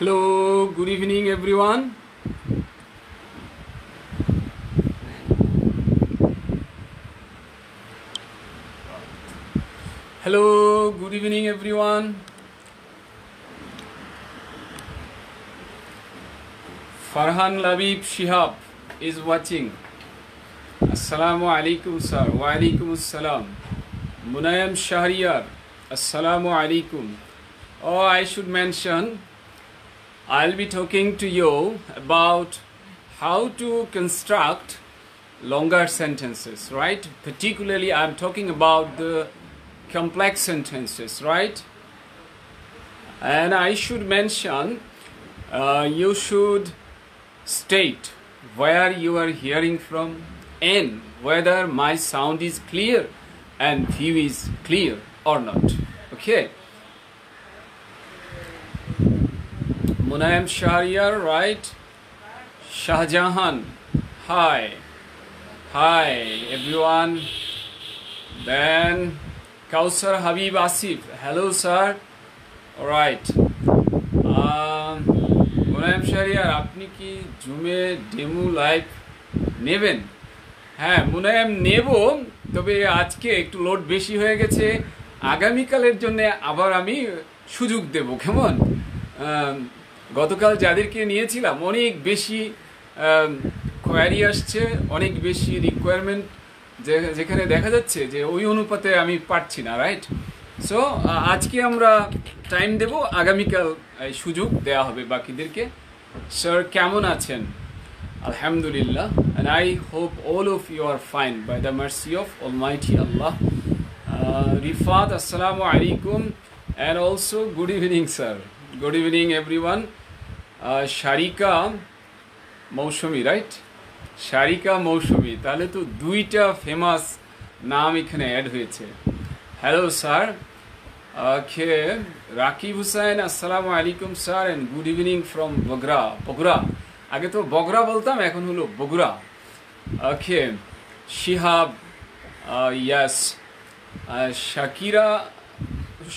Hello, good evening everyone. Hello, good evening everyone. Farhan Labib Shihab is watching. Assalamu alaikum sir. Wa alaikum assalam. Munayam Shahriyar. Assalamu alaikum. Oh, I should mention, I'll be talking to you about how to construct longer sentences, right? Particularly, I'm talking about the complex sentences, right? And I should mention, you should state where you are hearing from and whether my sound is clear and view is clear or not. Okay. Munayam Shahriyar, right? Shahjahan, hi. Hi everyone. Then Kausar Habib Asif, hello sir. Alright. Munayam Shahriyar, আপনি কি জুমে demo live নেবেন? হ্যাঁ, মুনায়াম নেব, তবে আজকে একটু load বেশি হয়ে গেছে। আগামীকালের জন্য আবার আমি সুযোগ দেব, কেমন? গতকাল যাদেরকে নিয়েছিলাম অনেক বেশি কোয়ারি আসছে, অনেক বেশি রিকোয়ারমেন্ট, যেখানে দেখা যাচ্ছে যে ওই অনুপাতে আমি পারছি না, রাইট? সো আজকে আমরা টাইম দেব, আগামীকাল সুযোগ দেয়া হবে বাকিদেরকে। স্যার কেমন আছেন? Alhamdulillah, and I hope all of you are fine by the mercy of Almighty Allah. Rifat, assalamu alaikum, and also good evening sir. Good evening everyone. Sharika Moushami, right? Sharika Moushami, তাহলে তো দুইটা famous নাম এখানে add হয়েছে। Hello sir. Okay, Rakib Hussain, আসসালামু আলাইকুম sir, and good evening from Bogura. Bogura, আগে তো বগুড়া বলতাম, এখন হলো বগুড়া। ওকে, শিহাব, ইয়াস,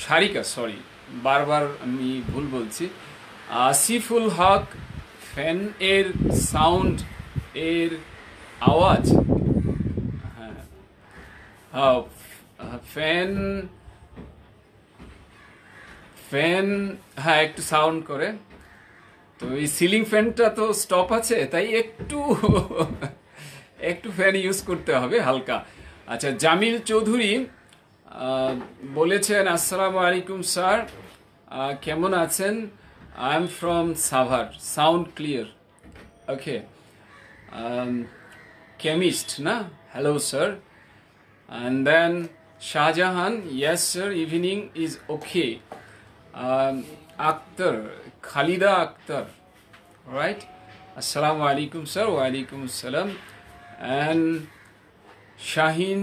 শারিকা, সরি বারবার আমি ভুল বলছি। আসিফুল হক, ফ্যান এর সাউন্ড এর আওয়াজ, হ্যাঁ, ফ্যান হ্যাঁ একটু সাউন্ড করে। তো এই সিলিং ফ্যানটা তো স্টপ আছে, তাই একটু ফ্যান ইউজ করতে হবে হালকা। আচ্ছা, জামিল চৌধুরী বলেছেন আসসালামু আলাইকুম স্যার, কেমন আছেন? I am from Savar, sound clear. Okay, chemist না, hello sir. And then Shahjahan, yes sir, evening is okay. Akter, Khaleda Akter, right? Assalamu alaikum sir, wa alaikum assalam. And Shaheen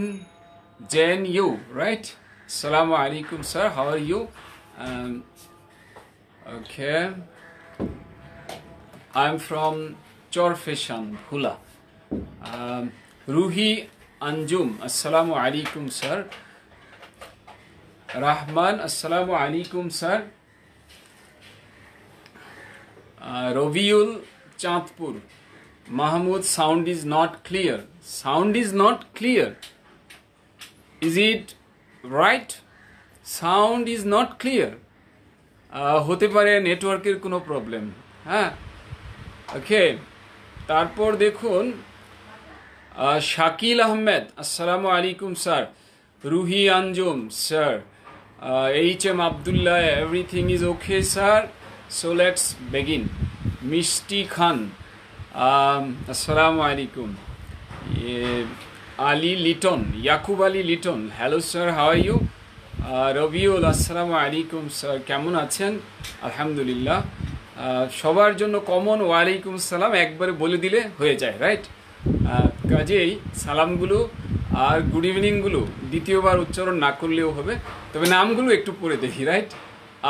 Jain, you, right? Assalamu alaikum sir, how are you? Okay, I'm from Chorfeshan, Hula. Ruhi Anjum, assalamu alaikum sir. Rahman, assalamu alaikum sir. Raviul Chandpur, Mahmoud, sound is not clear. Sound is not clear. Is it right? Sound is not clear. হতে পারে নেটওয়ার্কের কোনো problem. হ্যাঁ, ওকে। তারপর দেখুন শাকিল আহমেদ, আসসালামু আলাইকুম sir. Ruhi Anjum sir, H M Abdullah, everything is okay sir, so let's begin. Mishti Khan, assalamu alaikum. Ali Litton, Yakub Ali Litton, hello sir, how are you? Rabiul, assalamu alaikum sir, কেমন আছেন? আলহামদুলিল্লাহ। সবার জন্য কমন ওয়া আলাইকুম সালাম একবারে বলে দিলে হয়ে যায়, রাইট? কাজেই সালামগুলো আর গুড ইভিনিংগুলো দ্বিতীয়বার উচ্চারণ না করলেও হবে, তবে নামগুলো একটু পড়ে দেখি, রাইট?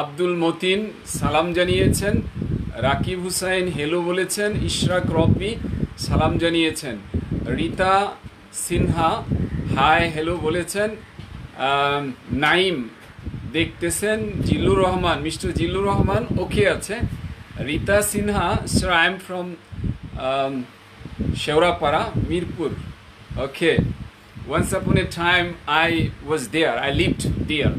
আব্দুল মতিন সালাম জানিয়েছেন, রাকিব হুসাইন হেলো বলেছেন, ইশরাক রব্বি সালাম জানিয়েছেন, রিতা সিনহা হাই হেলো বলেছেন, নাইম দেখতেছেন, জিল্লুর রহমান, মিস্টার জিল্লুর রহমান ওকে আছে, Rita Sinha, sir, I am from Sheurapara, Mirpur. Okay. Once upon a time, I was there. I lived there.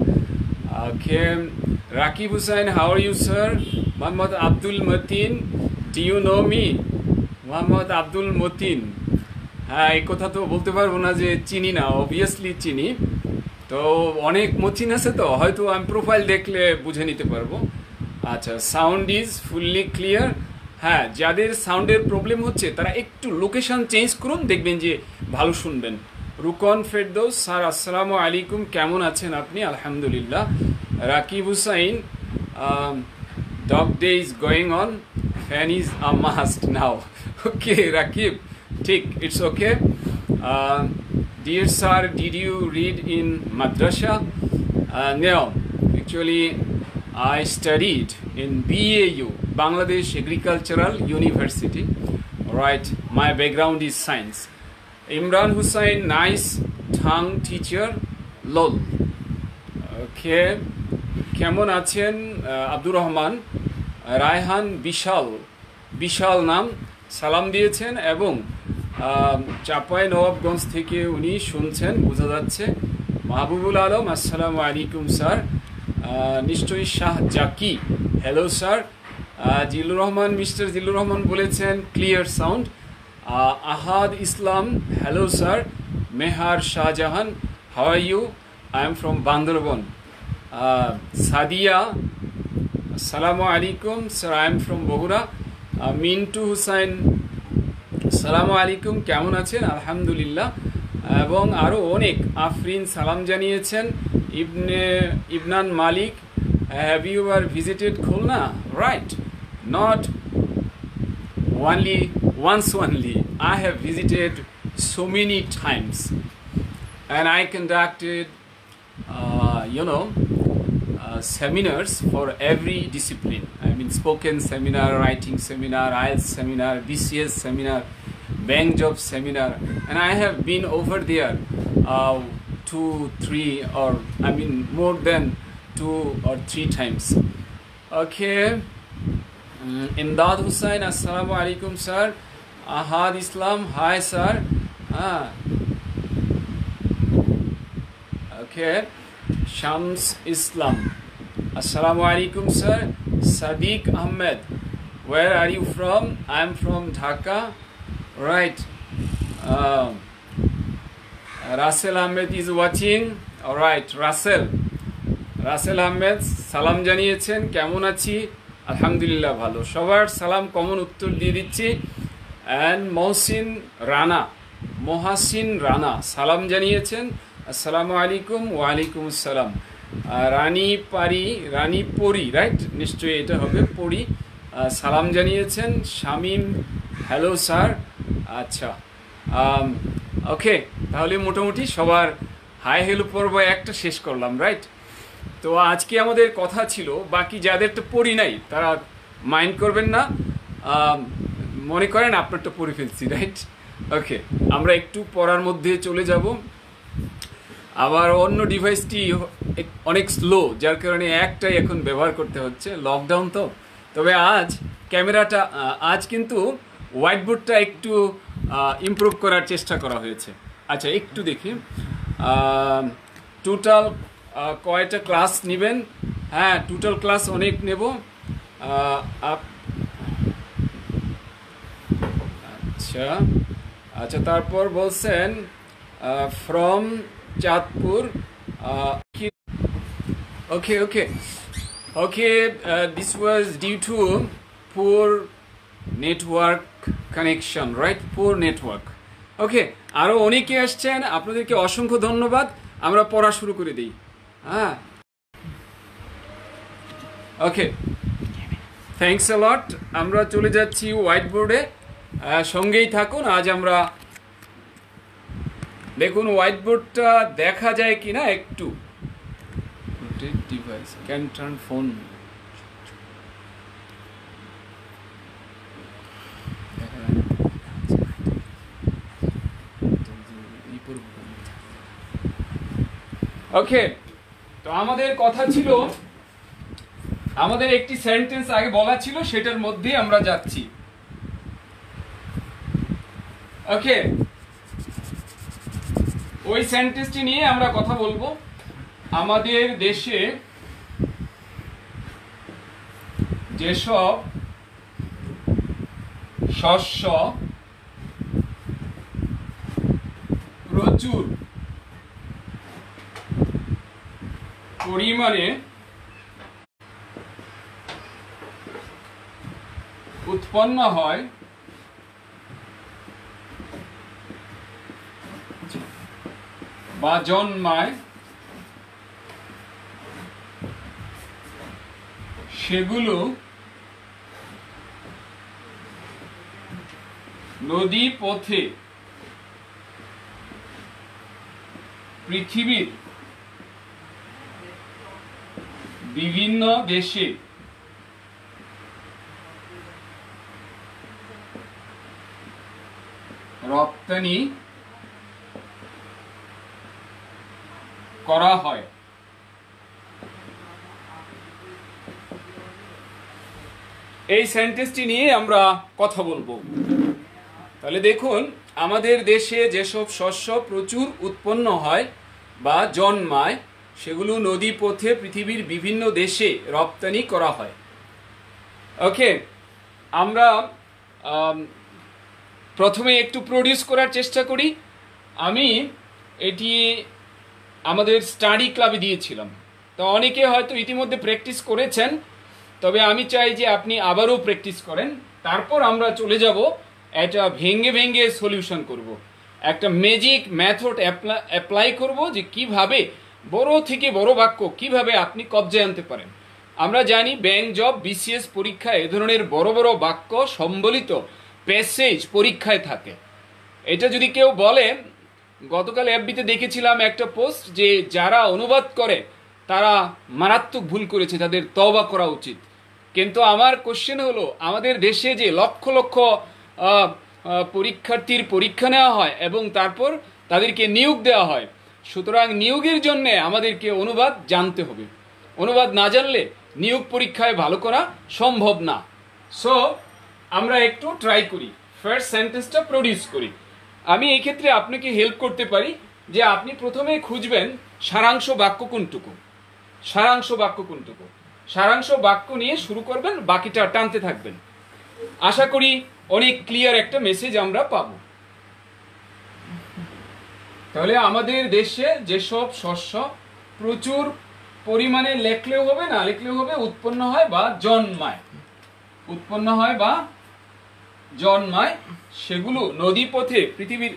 Okay. Rakib Hussain, how are you, sir? Muhammad Abdul Mateen, do you know me? Muhammad Abdul Mateen. হ্যাঁ, এই কথা তো বলতে পারবো না যে চিনি না, অবভিয়াসলি চিনি। তো অনেক মতিন আছে, তো হয়তো আমি প্রোফাইল দেখলে বুঝে নিতে পারবো। আচ্ছা, সাউন্ড ইজ ফুললি ক্লিয়ার। হ্যাঁ, যাদের সাউন্ডের প্রবলেম হচ্ছে তারা একটু লোকেশন চেঞ্জ করুন, দেখবেন যে ভালো শুনবেন। রুকন ফেরদৌস, স্যার আসসালামু আলাইকুম, কেমন আছেন আপনি? আলহামদুলিল্লাহ। Rakib Hussain, dog day is going on, fan is a must now. Okay Rakib, ঠিক, it's okay. Dear sir, did you read in madrasa? No, actually I studied in BAU, Bangladesh Agricultural University. Right, my background is science. Imran Hussain, nice tongue teacher, lol. Okay, কেমন আছেন? আব্দুর রহমান রায়হান, বিশাল নাম, সালাম দিয়েছেন এবং চাপাই নবাবগঞ্জ থেকে উনি শুনছেন, বোঝা যাচ্ছে। মাহবুবুল আলম, আসসালামু আলাইকুম স্যার। নিশ্চয়ই Shah Zaki, hello sir. Zillur Rahman, mister Zillur Rahman বলেছেন clear sound. Ahad Islam, hello sir. Mehar Shahjahan, how are you? I am from Bandarban. Sadia, আসসালামু আলাইকুম sir, I am from Bogura. Mintu Hussain, আসসালামু আলাইকুম, কেমন আছেন? আলহামদুলিল্লাহ। এবং আরও অনেক, আফরিন সালাম জানিয়েছেন। Ibnan Malik, have you are visited Khulna? Right, not once only, I have visited so many times and I conducted seminars for every discipline. I mean, spoken seminar, writing seminar, IELTS seminar, BCS seminar, bank job seminar, and I have been over there 2, 3, or I mean more than 2 or 3 times. Okay. Imdad Hussain, assalamu alaikum sir. Ahad Islam, hi sir. Okay. Shams Islam, assalamu alaikum sir. Sadiq Ahmed, where are you from? I am from Dhaka. Right. Russell Ahmed is watching. All right, Russell Ahmed সালাম জানিয়েছেন, কেমন আছি? আলহামদুলিল্লাহ, ভালো। সবার সালাম common উত্তর দিয়ে দিচ্ছি। অ্যান্ড মহাসিন রানা সালাম জানিয়েছেন, আসসালামু আলাইকুম। ওয়ালাইকুম আসসালাম। রানী পরি, রাইট, নিশ্চয়ই এটা হবে পরি, সালাম জানিয়েছেন। Shamim, hello sir. আচ্ছা, ওকে, তাহলে মোটামুটি সবার হাই হেলো পর্ব একটা শেষ করলাম, রাইট? তো আজকে আমাদের কথা ছিল, বাকি যাদেরটা পড়ি নাই তারা মাইন্ড করবেন না, মনে করেন আপনারটা পড়ে ফেলছি, রাইট? ওকে, আমরা একটু পড়ার মধ্যে চলে যাব। আবার অন্য ডিভাইসটি অনেক স্লো, যার কারণে একটাই এখন ব্যবহার করতে হচ্ছে, লকডাউন তো। তবে আজ কিন্তু হোয়াইট বোর্ডটা একটু ইমপ্রুভ করার চেষ্টা করা হয়েছে। আচ্ছা, একটু দেখি টোটাল কয়টা ক্লাস নেবেন। হ্যাঁ, টোটাল ক্লাস অনেক নেব। আচ্ছা, তারপর বলছেন from Chandpur. Okay, this was due to poor network connection, right? Poor network. Okay, আরো অনেকে আসছেন, আপনাদেরকে অসংখ্য ধন্যবাদ। আমরা পড়া শুরু করে দিই। হ্যাঁ, ওকে, থ্যাঙ্কস আ লট। আমরা চলে যাচ্ছি হোয়াইট বোর্ডে, সঙ্গেই থাকুন। আজ আমরা দেখুন হোয়াইট বোর্ডটা দেখা যায় কিনা একটু। Device can turn phone. Okay, তো আমাদের কথা ছিল আমাদের একটি সেন্টেন্স আগে বলা ছিল, সেটার মধ্যে আমরা যাচ্ছি। ওকে, ওই সেন্টেন্সটি নিয়ে আমরা কথা বলবো। আমাদের দেশে যেসব শস্য প্রচুর পরিমাণে উৎপন্ন হয় বা জন্মায়, সেগুলো নদী পথে পৃথিবীর বিভিন্ন দেশে রপ্তানি করা হয়। এই সেন্টেন্সটি নিয়ে আমরা কথা বলবো। তাহলে দেখুন, আমাদের দেশে যেসব শস্য প্রচুর উৎপন্ন হয় বা জন্মায়, সেগুলো নদী পথে পৃথিবীর বিভিন্ন দেশে রপ্তানি করা হয়। ওকে, আমরা প্রথমে একটু প্রডিউস করার চেষ্টা করি। আমি এটি আমাদের স্টাডি ক্লাবে দিয়েছিলাম, তো অনেকে হয়তো ইতিমধ্যে প্র্যাকটিস করেছেন, তবে আমি চাই যে আপনি আবারও প্র্যাকটিস করেন। তারপর আমরা চলে যাব এটা ভেঙে ভেঙে সলিউশন করব, একটা ম্যাজিক মেথড অ্যাপ্লাই করব যে কিভাবে বড় থেকে বড় বাক্য কিভাবে আপনি কবজায় আনতে পারেন। আমরা জানি ব্যাংক জব, বিসিএস পরীক্ষায় এ ধরনের বড় বড় বাক্য সম্বলিত প্যাসেজ পরীক্ষায় থাকে। এটা যদি কেউ বলে, গতকাল এফবিতে দেখেছিলাম একটা পোস্ট যে যারা অনুবাদ করে তারা মারাত্মক ভুল করেছে, তাদের তওবা করা উচিত। কিন্তু আমার কোশ্চেন হলো, আমাদের দেশে যে লক্ষ লক্ষ পরীক্ষার্থীর পরীক্ষা নেওয়া হয় এবং তারপর তাদেরকে নিয়োগ দেওয়া হয়, সুতরাং নিয়োগের জন্য আমাদেরকে অনুবাদ জানতে হবে। অনুবাদ না জানলে নিয়োগ পরীক্ষায় ভালো করা সম্ভব না। সো আমরা একটু ট্রাই করি, ফার্স্ট সেন্টেন্সটা প্রডিউস করি। আমি এই ক্ষেত্রে আপনাকে হেল্প করতে পারি যে আপনি প্রথমে খুঁজবেন সারাংশ বাক্য কোনটুকু, সারাংশ বাক্য কোনটুকু, সারাংশ বাক্য নিয়ে শুরু করবেন, বাকিটা টানতে থাকবেন। আশা করি অনেক ক্লিয়ার একটা মেসেজ আমরা পাবো। তাহলে আমাদের দেশে যেসব শস্য প্রচুর পরিমাণে, লেখলেও হবে না লেখলেও হবে, উৎপন্ন হয় বা জন্মায়, উৎপন্ন হয় বা জন্মায়, সেগুলো নদী পথে পৃথিবীর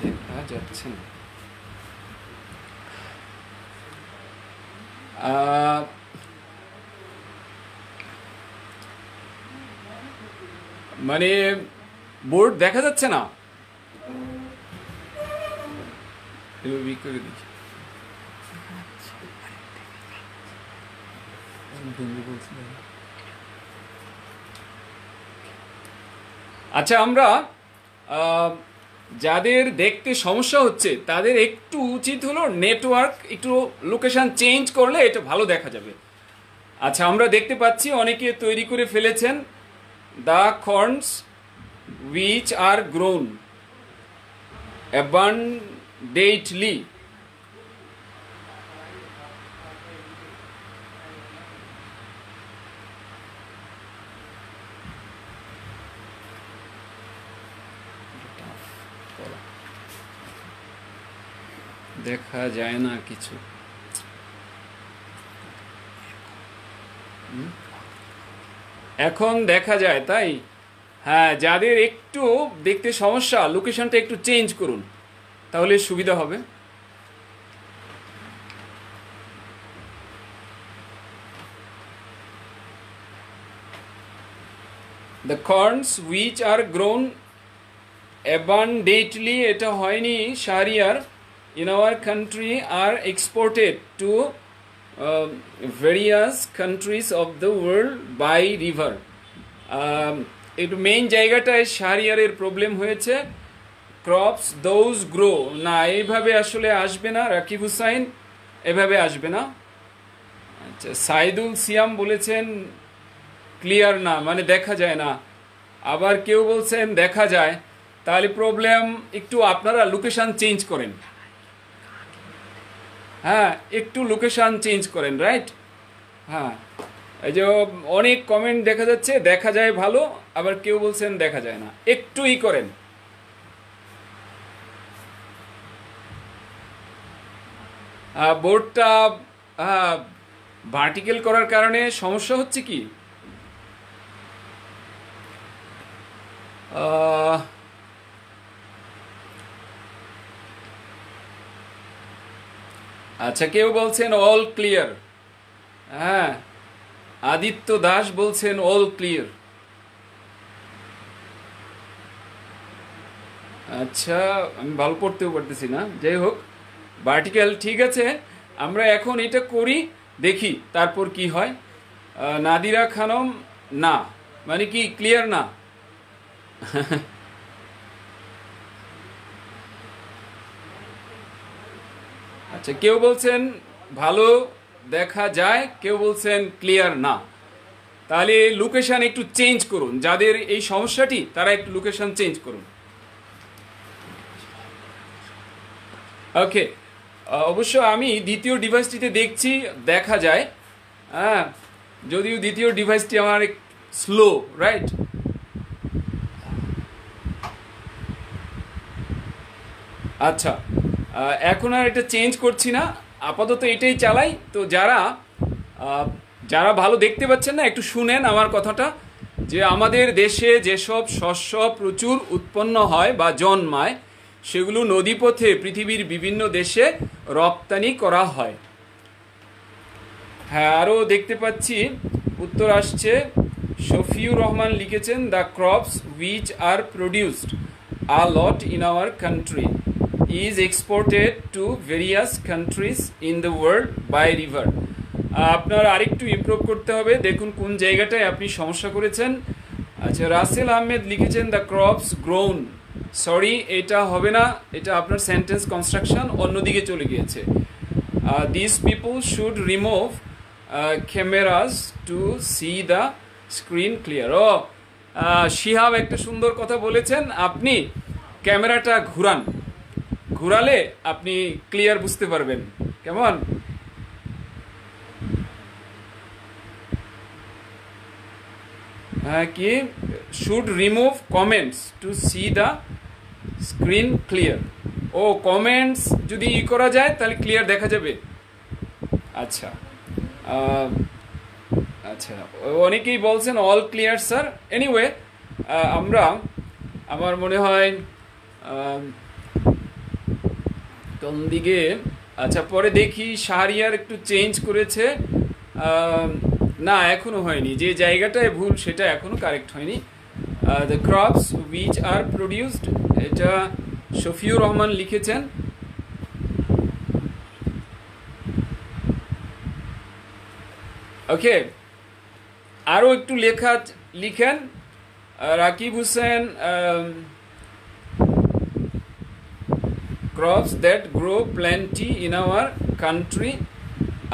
দেখা যাচ্ছে না। মানে বোর্ড দেখা যাচ্ছে না, করে দিচ্ছি। আচ্ছা, আমরা যাদের দেখতে সমস্যা হচ্ছে তাদের একটু উচিত হলো নেটওয়ার্ক একটু লোকেশন চেঞ্জ করলে এটা ভালো দেখা যাবে। আচ্ছা, আমরা দেখতে পাচ্ছি অনেকে তৈরি করে ফেলেছেন, the corns which are grown abundantly দেখা যায় না কিছু। এখন দেখা যায়, তাই? হ্যাঁ, যাদের একটু দেখতে সমস্যা, লোকেশনটা একটু চেঞ্জ করুন, তাহলে সুবিধা হবে। The corns which are grown abundantly, এটা হয়নি Shahriar, in our country are exported to various countries of the world by river. একটু মেইন জায়গাটায় শাহরিয়ারের প্রবলেম হয়েছে। ক্রপস দোজ গ্রো, না এইভাবে আসলে আসবে না রাকিব হুসাইন, এভাবে আসবে না। আচ্ছা, সাইদুল সিয়াম বলেছেন ক্লিয়ার না, মানে দেখা যায় না। আবার কেউ বলছেন দেখা যায়। তাহলে প্রবলেম, একটু আপনারা লোকেশন চেঞ্জ করেন। হ্যাঁ, একটু লোকেশন চেঞ্জ করেন, রাইট? হ্যাঁ, এই যে অনেক কমেন্ট দেখা যাচ্ছে দেখা যায় ভালো, আবার কেউ বলছেন দেখা যায় না, একটুই করেন। বোর্ডটা ভার্টিক্যাল করার কারণে সমস্যা হচ্ছে কি? আচ্ছা, কেউ বলছেন অল ক্লিয়ার। হ্যাঁ, আদিত্য দাস বলছেন অল ক্লিয়ার। আচ্ছা, আমি ভালো পড়তেও পারতেছি না, যাই হোক ভার্টিক্যাল ঠিক আছে। আমরা এখন এটা করি, দেখি তারপর কি হয়। নাদিরা খানম, না মানে কি ক্লিয়ার না? আচ্ছা, কেউ বলছেন ভালো দেখা যায়, কেউ বলছেন ক্লিয়ার না। তাহলে লোকেশন একটু চেঞ্জ করুন, যাদের এই সমস্যাটি তারা একটু লোকেশন চেঞ্জ করুন। ওকে, অবশ্য আমি দ্বিতীয় ডিভাইসটিতে দেখছি দেখা যায়। হ্যাঁ, যদিও দ্বিতীয় ডিভাইসটি আমার স্লো, রাইট? আচ্ছা, এখন আর এটা চেঞ্জ করছি না, আপাতত এটাই চালাই। তো যারা যারা ভালো দেখতে পাচ্ছেন না, একটু শুনেন আমার কথাটা, যে আমাদের দেশে যেসব শস্য প্রচুর উৎপন্ন হয় বা জন্মায়, সেগুলো নদীপথে পৃথিবীর বিভিন্ন দেশে রপ্তানি করা হয়। হ্যাঁ, আরও দেখতে পাচ্ছি উত্তর আসছে। শফিউর রহমান লিখেছেন the crops which are produced a lot in our country is exported to various countries in the world by river. আপনার আরেকটু ইমপ্রুভ করতে হবে, দেখুন কোন জায়গাটায় আপনি সমস্যা করেছেন। আচ্ছা, রাসেল আহমেদ লিখেছেন দ্য ক্রপস গ্রোন। সরি, এটা হবে না, এটা আপনার সেন্টেন্স কনস্ট্রাকশন অন্যদিকে চলে গিয়েছে। This people should remove cameras to see the screen clear. ও শিহাব একটা সুন্দর কথা বলেছেন, আপনি ক্যামেরাটা ঘুরান, ঘুরালে আপনি ক্লিয়ার বুঝতে পারবেন। কেমন? হ্যাঁ, কি should remove comments to see the screen clear. ও, কমেন্টস যদি ই করা যায় তাহলে ক্লিয়ার দেখা যাবে। আচ্ছা, আচ্ছা, অনেকেই বলছেন অল ক্লিয়ার স্যার। এনিওয়ে, আমরা, আমার মনে হয় কোন দিকে, আচ্ছা পরে দেখি। শাহরিয়ার একটু চেঞ্জ করেছে, না এখনো হয়নি, যে জায়গাটায় ভুল সেটা এখনো কারেক্ট হয়নি। The crops which are produced, এটা শফিউর রহমান লিখেছেন। ওকে, আরও একটু লেখা লিখেন। Rakib Hussain, crops that grow plenty in our country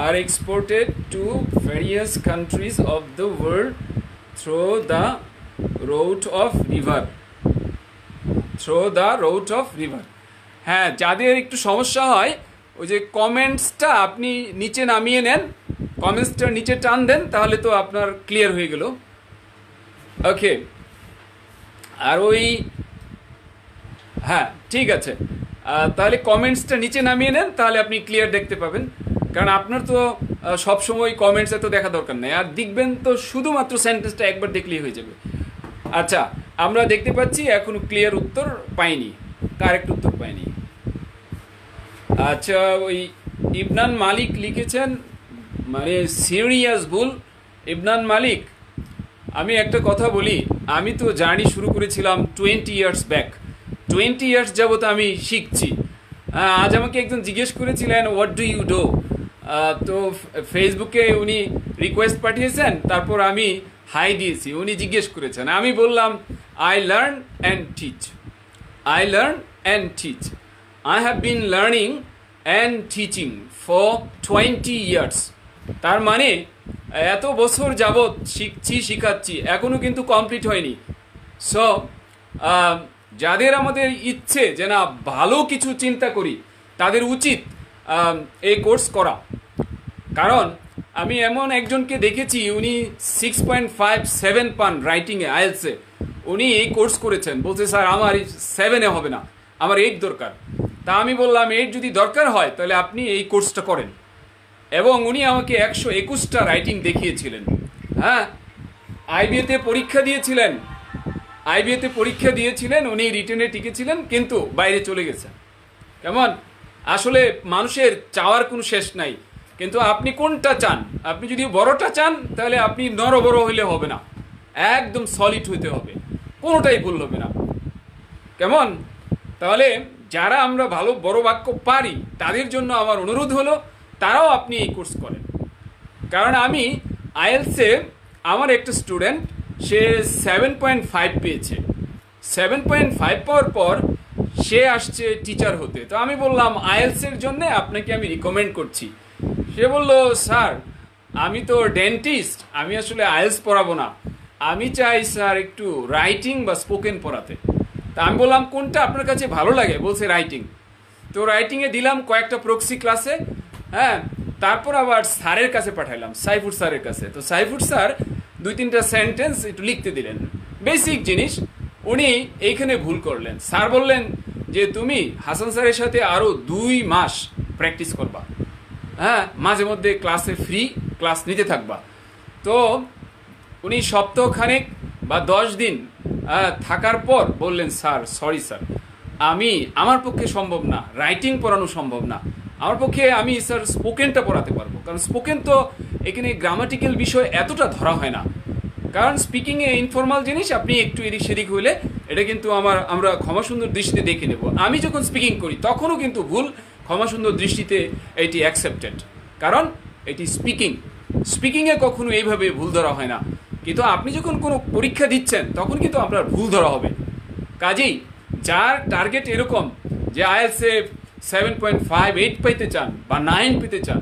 are exported to various countries of the world through the route of river. Through the route of river. হ্যাঁ, যাদের একটু সমস্যা হয়, ওই যে কমেন্টসটা আপনি নিচে নামিয়ে নেন, কমেন্টসটা নিচে টান দেন, তাহলে তো আপনার ক্লিয়ার হয়ে গেল। ওকে, আর ওই, হ্যাঁ ঠিক আছে, তাহলে কমেন্টসটা নিচে নামিয়ে নেন, তাহলে আপনি ক্লিয়ার দেখতে পাবেন। কারণ আপনার তো সবসময় কমেন্টস এত দেখা দরকার নেই, আর দেখবেন তো শুধুমাত্র সেন্টেন্সটা একবার দেখলেই হয়ে যাবে। আচ্ছা, আমরা দেখতে পাচ্ছি এখনো ক্লিয়ার উত্তর পাইনি, কারেক্ট উত্তর পাইনি। আচ্ছা, ওই ইবনান মালিক লিখেছেন, মানে সিরিয়াস ভুল। ইবনান মালিক, আমি একটা কথা বলি, আমি তো জার্নি শুরু করেছিলাম 20 ইয়ার্স ব্যাক। 20 ইয়ার্স যাবত আমি শিখছি। আজ আমাকে একজন জিজ্ঞেস করেছিলেন হোয়াট ডু ইউ ডু, তো ফেসবুকে উনি রিকোয়েস্ট পাঠিয়েছেন, তারপর আমি হাই দিয়েছি, উনি জিজ্ঞেস করেছেন, আমি বললাম I learn and teach, I learn and teach, I have been learning and teaching for 20 years. তার মানে এত বছর যাবৎ শিখছি, শিখাচ্ছি, এখনো কিন্তু কমপ্লিট হয়নি। সো যাদের আমাদের ইচ্ছে যে না ভালো কিছু চিন্তা করি, তাদের উচিত এই কোর্স করা। কারণ আমি এমন একজনকে দেখেছি, উনি 6.57 পান রাইটিংয়ে, আইএলসে। উনি এই কোর্স করেছেন, বলছে স্যার আমার 7-এ হবে না, আমার 8 দরকার। তা আমি বললাম 8 যদি দরকার হয় তাহলে আপনি এই কোর্সটা করেন। এবং উনি আমাকে 121টা রাইটিং দেখিয়েছিলেন। হ্যাঁ, আইবিএতে পরীক্ষা দিয়েছিলেন, আইবিএতে পরীক্ষা দিয়েছিলেন, উনি রিটেনে টিকেছিলেন, কিন্তু বাইরে চলে গেছেন। কেমন? আসলে মানুষের চাওয়ার কোনো শেষ নাই, কিন্তু আপনি কোনটা চান? আপনি যদি বড়টা চান তাহলে আপনি নরবড় হইলে হবে না, একদম সলিড হইতে হবে, কোনোটাই ভুল হবে না। কেমন? তাহলে যারা আমরা ভালো বড় বাক্য পারি তাদের জন্য আমার অনুরোধ হলো তারাও আপনি এই কোর্স করেন। কারণ আমি আইএলসে আমার একটা স্টুডেন্ট, সে 7.5 পেয়েছে। 7.5 পাওয়ার পর সে আসছে টিচার হতে। তো আমি বললাম আইএলসের জন্য আপনাকে আমি রিকমেন্ড করছি। সে বলল স্যার আমি তো ডেন্টিস্ট, আমি আসলে আইএলস পড়াবো না, আমি চাই স্যার একটু রাইটিং বা স্পোকেন পড়াতে। তা আমি বললাম কোনটা আপনার কাছে ভালো লাগে? বলছে রাইটিং। তো রাইটিংয়ে দিলাম কয়েকটা প্রক্সি ক্লাসে। হ্যাঁ, তারপর আবার স্যারের কাছে পাঠাইলাম, সাইফুর স্যারের কাছে। তো সাইফুর স্যার 2-3টা সেন্টেন্স একটু লিখতে দিলেন, বেসিক জিনিস। উনি এইখানে ভুল করলেন। স্যার বললেন যে তুমি হাসান স্যারের সাথে আরও 2 মাস প্র্যাকটিস করবা, হ্যাঁ, মাঝে মধ্যে ক্লাসে ফ্রি ক্লাস নিতে থাকবা। তো উনি সপ্তাহখানেক বা 10 দিন থাকার পর বললেন স্যার সরি স্যার, আমার পক্ষে সম্ভব না, রাইটিং পড়ানো সম্ভব না, আমার পক্ষে আমি স্যার স্পোকেনটা পড়াতে পারবো। কারণ স্পোকেন তো এখানে গ্রামাটিক্যাল বিষয় এতটা ধরা হয় না। কারণ স্পিকিংয়ে ইনফর্মাল জিনিস, আপনি একটু এদিক সেদিক হইলে এটা কিন্তু আমরা ক্ষমাসুন্দর দৃষ্টিতে দেখে নেব। আমি যখন স্পিকিং করি তখনও কিন্তু ভুল ক্ষমাসুন্দর দৃষ্টিতে এটি অ্যাকসেপ্টেড, কারণ এটি স্পিকিংয়ে কখনো এইভাবে ভুল ধরা হয় না। কিন্তু আপনি যখন কোনো পরীক্ষা দিচ্ছেন তখন কিন্তু আপনার ভুল ধরা হবে। কাজেই যার টার্গেট এরকম যে আইএলসে 7.58 পেতে চান বা 9 পেতে চান,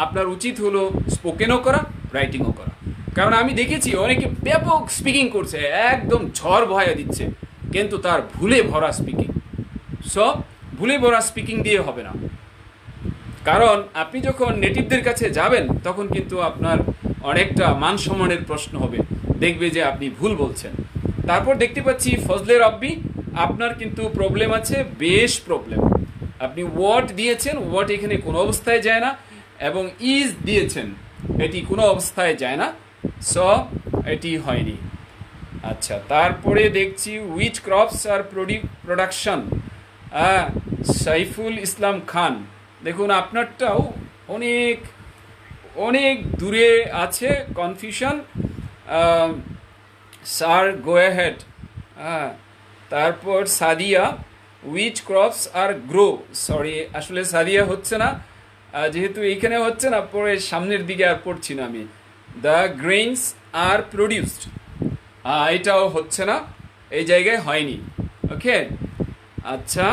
আপনার উচিত হলো স্পোকেনও করা, রাইটিংও করা। কারণ আমি দেখেছি অনেকে ব্যাপক স্পিকিং করছে, একদম ঝড় ভয়া দিচ্ছে, কিন্তু তার ভুলে ভরা স্পিকিং। সব ভুলে ভরা স্পিকিং দিয়ে হবে না। কারণ আপনি যখন নেটিভদের কাছে যাবেন তখন কিন্তু আপনার অনেকটা মান সম্মানের প্রশ্ন হবে, দেখবে যে আপনি ভুল বলছেন। তারপর দেখতে পাচ্ছি ফজলে রব্বি, আপনার কিন্তু প্রবলেম আছে, বেশ প্রবলেম। আপনি ওয়াট দিয়েছেন, ওয়াট এখানে কোনো অবস্থায় যায় না, এবং ইজ দিয়েছেন, এটি কোনো অবস্থায় যায় না। সো এটি হয়নি। আচ্ছা, তারপরে দেখছি which crops are production, Saiful Islam Khan. দেখুন আপনারটাও অনেক অনেক দূরে আছে, কনফিউশন। Sir go ahead. তারপর Sadia, which crops are grow. Sorry, আসলে সাদিয়া হচ্ছে না, যেহেতু এইখানে হচ্ছে না, পরে সামনের দিকে আর পড়ছি না আমি। দ্য গ্রেইনস আর প্রডিউসড, এটাও হচ্ছে না, এই জায়গায় হয়নি। ওকে, আচ্ছা।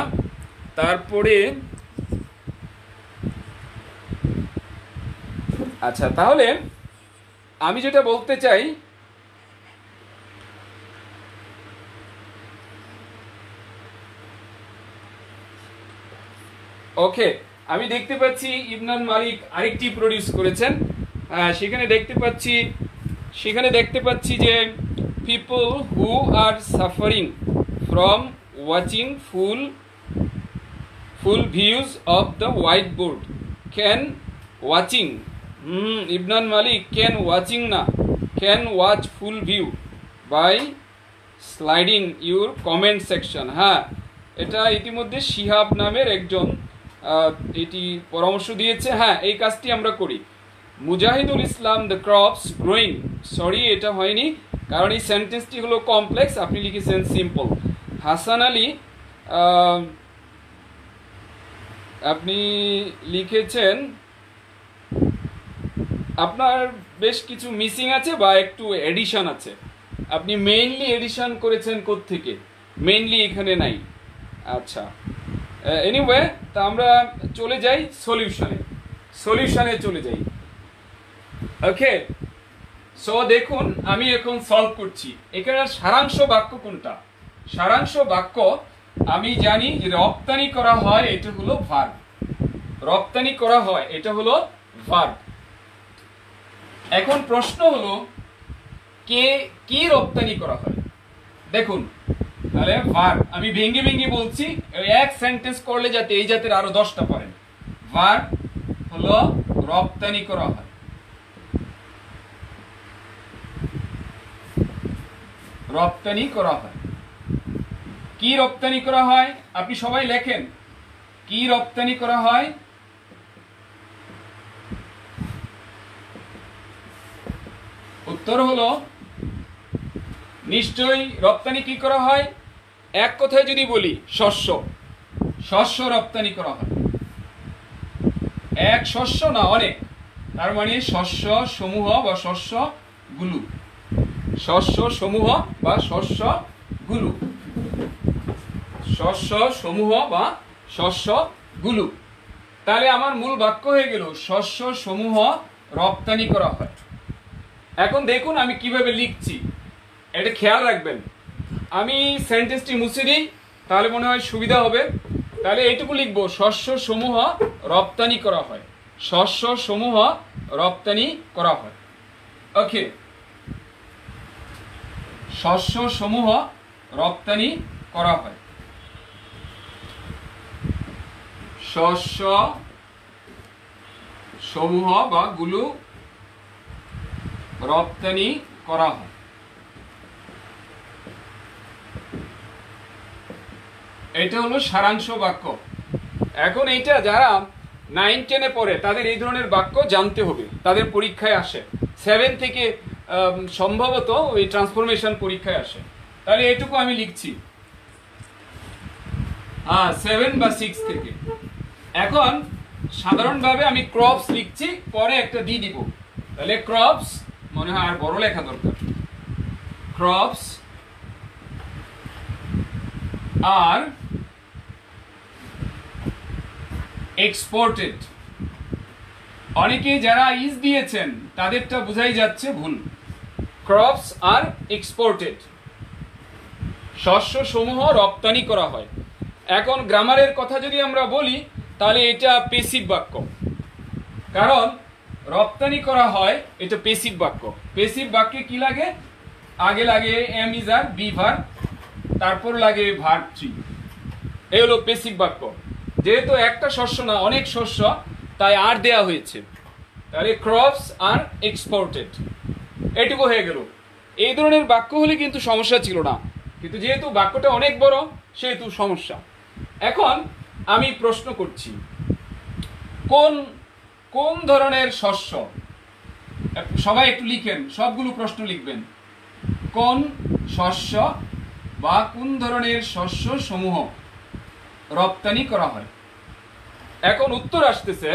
তারপরে আচ্ছা, তাহলে আমি যেটা বলতে চাই, ওকে, আমি দেখতে পাচ্ছি ইবনান মালিক আরেকটি প্রডিউস করেছেন। সেখানে দেখতে পাচ্ছি যে people who are suffering from watching full views of the white board can watching, Ibnan Malik can watching না, can watch full view by sliding your comment section. হ্যাঁ, এটা ইতিমধ্যে শিহাব নামের একজন এটি পরামর্শ দিয়েছে। হ্যাঁ, এই কাজটি আমরা করি। Mujahidul Islam, the crops growing. Sorry, এটা হয়নি, কারণ এই সেন্টেন্সটি হলো কমপ্লেক্স, আপনি লিখেছেন সিম্পল। হাসান আলী, আপনি লিখেছেন আপনার বেশ কিছু মিসিং আছে বা একটু এডিশন আছে। আপনি মেইনলি এডিশন করেছেন কোত্থেকে? মেইনলি এখানে নাই। আচ্ছা, এনিওয়ে, তা আমরা চলে যাই সলিউশনে চলে যাই। ওকে, সো দেখুন আমি এখন সলভ করছি। এখানে সারাংশ বাক্য কোনটা? সারাংশ বাক্য আমি জানি যে রপ্তানি করা হয়, এটা হলো ভার্ব। রপ্তানি করা হয়, এটা হলো ভার্ব। এখন প্রশ্ন হলো কে কি রপ্তানি করা হয়? দেখুন তাহলে ভার্ব আমি ভেঙ্গে ভেঙ্গে বলছি, এক সেন্টেন্স করলে যাতে এই জাতের আরো 10টা পারেন। ভার্ব হলো রপ্তানি করা হয়। রপ্তানি করা হয়। কি রপ্তানি করা হয়? আপনি সবাই লেখেন কি রপ্তানি করা হয়। উত্তর হলো নিশ্চয়ই রপ্তানি কি করা হয়? এক কথায় যদি বলি শস্য। শস্য রপ্তানি করা হয়। এক শস্য না, অনেক। তার মানে শস্য সমূহ বা শস্যগুলো। শস্য সমূহ বা শস্যগুলো। শস্য সমূহ বা শস্যগুলো। তাহলে আমার মূল বাক্য হয়ে গেল শস্য সমূহ রপ্তানি করা হয়। এখন দেখুন আমি কিভাবে লিখছি, এটা খেয়াল রাখবেন। আমি সেন্টেন্সটি মুছে দিই, তাহলে মনে হয় সুবিধা হবে। তাহলে এইটুকু লিখবো, শস্য সমূহ রপ্তানি করা হয়। শস্য সমূহ রপ্তানি করা হয়। ওকে, শস্য সমূহ রপ্তানি করা হয়। শস্য সমূহ বা গুলো রপ্তানি করা হয়। এটা হলো সারাংশ বাক্য। এখন এইটা যারা 9-10-এ পড়ে তাদের এই ধরনের বাক্য জানতে হবে, তাদের পরীক্ষায় আসে। 7 থেকে সম্ভবত ওই ট্রান্সফরমেশন পরীক্ষায় আসে। তাহলে এটুকু আমি লিখছি 7 বা 6 থেকে। এখন সাধারণভাবে আমি ক্রপস লিখছি, পরে একটা দিয়ে দিব। তাহলে ক্রপস মনে হয় আর বড় লেখা দরকার। Crops are exported. অনেকে যারা ইজ দিয়েছেন তাদেরটা বোঝাই যাচ্ছে ভুল। ক্রপস আর এক্সপোর্টেড, শস্য সমূহ রপ্তানি করা হয়। এখন গ্রামারের কথা যদি আমরা বলি তাহলে এটা পেসিভ বাক্য, কারণ রপ্তানি করা হয়, এটা পেসিভ বাক্য। পেসিভ বাক্যে কি লাগে? আগে লাগে am is are be verb, তারপর লাগে ভার্ব 3। এই হলো পেসিভ বাক্য। যেহেতু একটা শস্য না, অনেক শস্য, তাই আর দেয়া হয়েছে। তাহলে ক্রপস আর এক্সপোর্টেড, এটুকু হয়ে গেল। এই ধরনের বাক্য হলে কিন্তু সমস্যা ছিল না, কিন্তু যেহেতু বাক্যটা অনেক বড় সেহেতু সমস্যা। এখন আমি প্রশ্ন করছি, কোন কোন ধরনের শস্য? সবাই একটু লিখেন, সবগুলো প্রশ্ন লিখবেন। কোন শস্য বা কোন ধরনের শস্য সমূহ রপ্তানি করা হয়? এখন উত্তর আসতেছে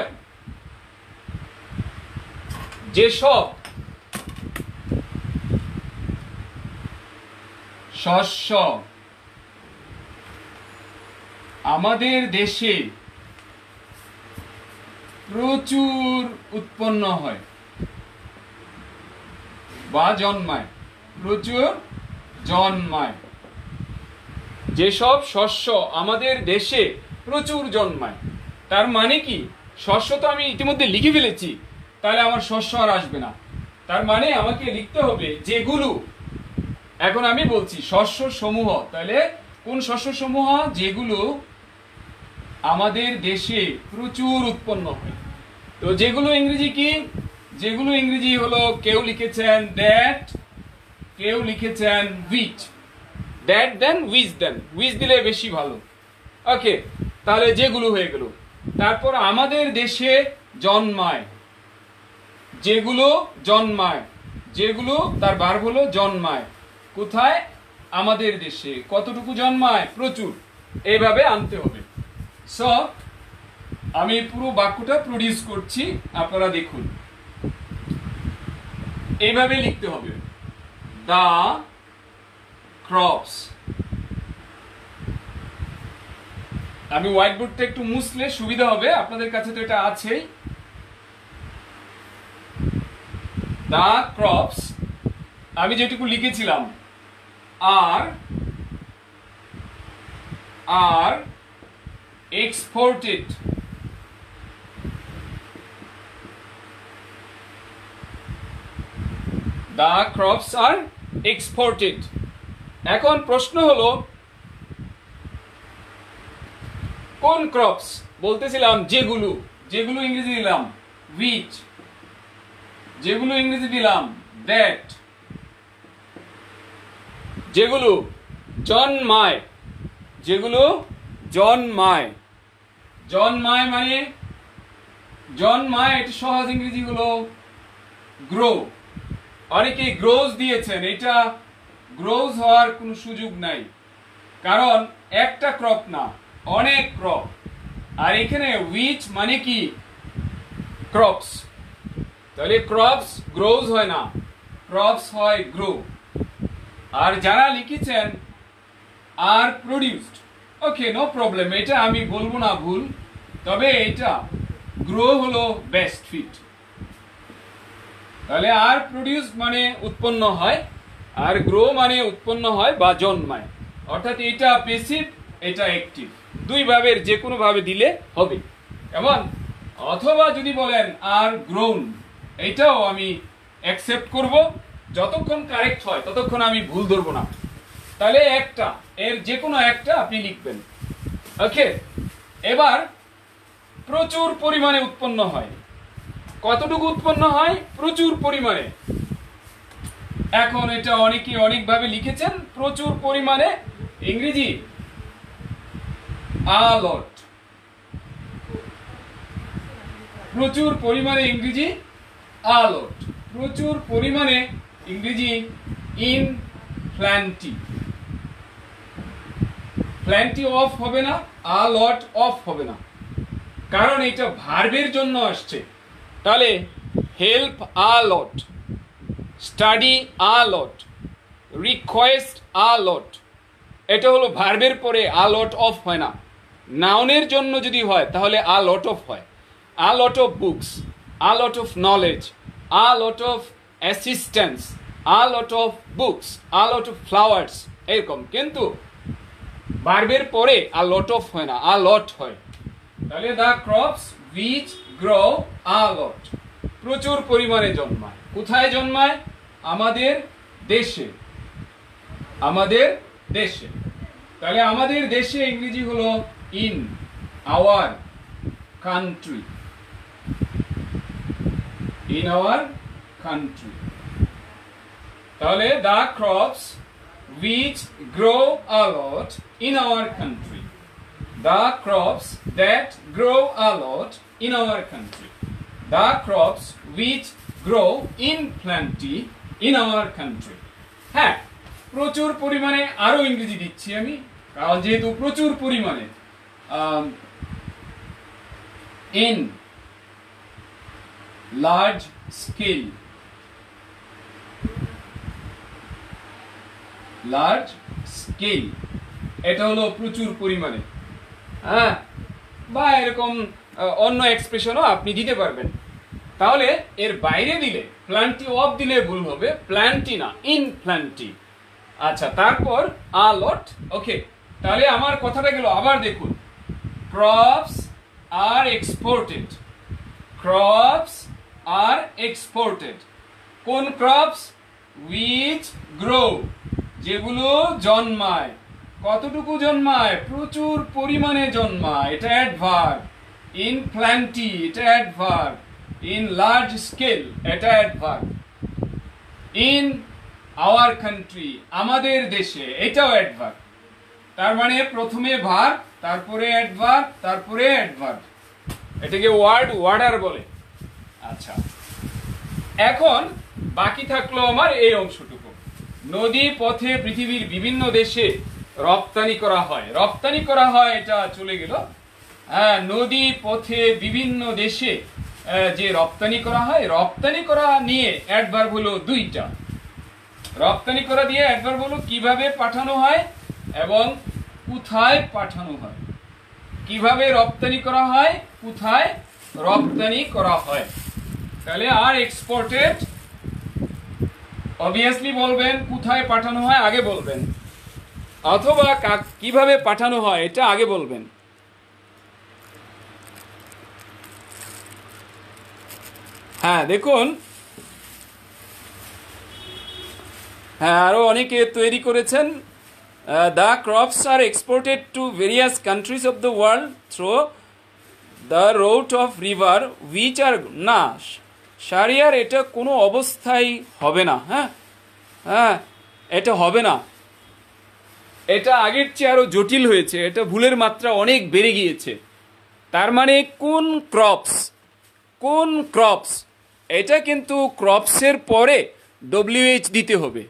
যেসব শস্য আমাদের দেশে প্রচুর উৎপন্ন হয় বা জন্মায়। প্রচুর জন্মায়। যেসব শস্য আমাদের দেশে প্রচুর জন্মায়, তার মানে কি? শস্য তো আমি ইতিমধ্যে লিখে ফেলেছি, তাহলে আমার শস্য আর আসবে না। তার মানে আমাকে লিখতে হবে যেগুলো। এখন আমি বলছি শস্য সমূহ, তাহলে কোন শস্য সমূহ? যেগুলো আমাদের দেশে প্রচুর উৎপন্ন হয়। তো যেগুলো ইংরেজি কি? যেগুলো ইংরেজি হলো, কেউ লিখেছেন দ্যাট, কেউ লিখেছেন উইচ। দ্যাট দেন উইচ দেন, উইচ দিলে বেশি ভালো। ওকে, তাহলে যেগুলো হয়ে গেল। তারপর আমাদের দেশে জন্মায়। যেগুলো জন্মায়, যেগুলো তার ভার্ব হলো জন্মায়। কোথায়? আমাদের দেশে। কতটুকু জন্মায়? প্রচুর। এইভাবে আনতে হবে। সো আমি পুরো বাক্যটা প্রডিউস করছি, আপনারা দেখুন। এইভাবে লিখতে হবে, দা ক্রপস। আমি হোয়াইট বোর্ডটা একটু মুছলে সুবিধা হবে, আপনাদের কাছে তো এটা আছেই। দা ক্রপস আমি যেটুকু লিখেছিলাম, আর exported, the crops are exported। এখন প্রশ্ন হলো কোন ক্রপস? বলতেছিলাম যেগুলো ইংরেজি দিলাম which, যেগুলো ইংরেজি দিলাম that, যেগুলো জন্মায়, মানে জন্মায়, এটা সহজ ইংরেজি হলো গ্রো। অনেকে গ্রোজ দিয়েছেন, এটা গ্রোজ হওয়ার কোনো সুযোগ নাই, কারণ একটা ক্রপ না, অনেক ক্রপ। আর এখানে উইচ মানে কি ক্রপস, তাহলে ক্রপস গ্রোজ হয় না, ক্রপস হয় গ্রো। আর যারা লিখেছেন are produced, okay no problem, এটা আমি বলবো না ভুল, তবে এটা গ্রো হলো বেস্ট ফিট। তাহলে আর প্রডিউস মানে উৎপন্ন হয়, আর গ্রো মানে উৎপন্ন হয় বা জন্মায়, অর্থাৎ এটা প্যাসিভ, এটা অ্যাক্টিভ, দুই ভাবের যে কোনো ভাবে দিলে হবে। কেমন? অথবা যদি বলেন আর গ্রোন, এটাও আমি অ্যাকসেপ্ট করব, যতক্ষণ কারেক্ট হয় ততক্ষণ আমি ভুল ধরবো না। তাহলে একটা, এর যে কোনো একটা আপনি লিখবেন। ওকে, এবার প্রচুর পরিমাণে উৎপন্ন হয়, কতটুকু উৎপন্ন হয়? প্রচুর পরিমাণে। এখন এটা অনেকে অনেকভাবে লিখেছেন, প্রচুর পরিমাণে ইংরেজি a lot, প্রচুর পরিমাণে ইংরেজি a lot, প্রচুর পরিমাণে ইংরেজি in plenty, plenty of হবে না, a lot of হবে না, কারণ এটা ভার্বের জন্য আসছে। তাহলে help a lot, study a lot, request a lot, এটা হলো ভার্বের পরে a lot of হয় না। নাউনের জন্য যদি হয় তাহলে a lot of হয়, a lot of books, a lot of knowledge, a lot of assistance, a lot of books, a lot of flowers, এরকম। কিন্তু ভার্বের পরে a lot of হয় না, a lot হয়। তাহলে the crops which grow a lot, প্রচুর পরিমাণে জন্মায়। কোথায় জন্মায়? আমাদের দেশে, আমাদের দেশে। তাহলে আমাদের দেশে ইংরেজি হলো in our country, in our country। তাহলে the crops which grow a lot in our country, the crops that grow a lot in our country, the crops which grow in plenty in our country। হ্যাঁ, প্রচুর পরিমাণে আরো ইংরেজি দিচ্ছি আমি, কারণ যেহেতু প্রচুর পরিমাণে, in large scale, large scale, এটা হলো প্রচুর পরিমাণে। হ্যাঁ, বা এরকম অন্য এক্সপ্রেশনও আপনি দিতে পারবেন। তাহলে এর বাইরে দিলে, প্ল্যান্টি অফ দিলে ভুল হবে, প্ল্যান্টি না, ইন প্ল্যান্টি। আচ্ছা, তারপর a lot। ওকে, তাহলে আমার কথাটা গেল, আবার দেখুন, crops are exported, crops are exported. কোন ক্রপস? উইচ গ্রো, যেগুলো জন্মায়। কতটুকু জন্মায়? প্রচুর পরিমাণে জন্মায়, এটা অ্যাডভার্ব। ইন প্ল্যান্টি, এটা অ্যাডভার্ব। ইন লার্জ স্কেল, এটা অ্যাডভার্ব। ইন আওয়ার কান্ট্রি, আমাদের দেশে, এটাও অ্যাডভার্ব। তার মানে প্রথমে ভার্ব, তারপরে অ্যাডভার্ব, তারপরে অ্যাডভার্ব। এটাকে ওয়ার্ডার বলে। আচ্ছা, এখন বাকি থাকলো আমার এই অংশটুকু। নদী পথে পৃথিবীর বিভিন্ন দেশে রপ্তানি করা হয়, রপ্তানি করা হয়, এটা চলে গেল। হ্যাঁ, নদী পথে বিভিন্ন দেশে যে রপ্তানি করা হয়, রপ্তানি করা নিয়ে অ্যাডভার্ব হলো দুইটা। রপ্তানি করা দিয়ে অ্যাডভার্ব হলো কিভাবে পাঠানো হয় এবং কোথায় পাঠানো হয়। কিভাবে রপ্তানি করা হয়, কোথায় রপ্তানি করা হয়। তাহলে আর এক্সপোর্টেড, অবভিয়াসলি বলবেন কোথায় পাঠানো হয় আগে বলবেন, অথবা কিভাবে পাঠানো হয় এটা আগে বলবেন। হ্যাঁ দেখুন, হ্যাঁ আরো অনেকে তৈরি করেছেন। The crops are exported to various countries of the world through the road of river which are না, শারিয়ার এটা কোনো অবস্থায় হবে না। হ্যাঁ হ্যাঁ, এটা হবে না, এটা আগের চেয়ে আরো জটিল হয়েছে, এটা ভুলের মাত্রা অনেক বেড়ে গিয়েছে। তার মানে কোন ক্রপস, এটা কিন্তু ক্রপসের পরে ডব্লিউএইচ দিতে হবে।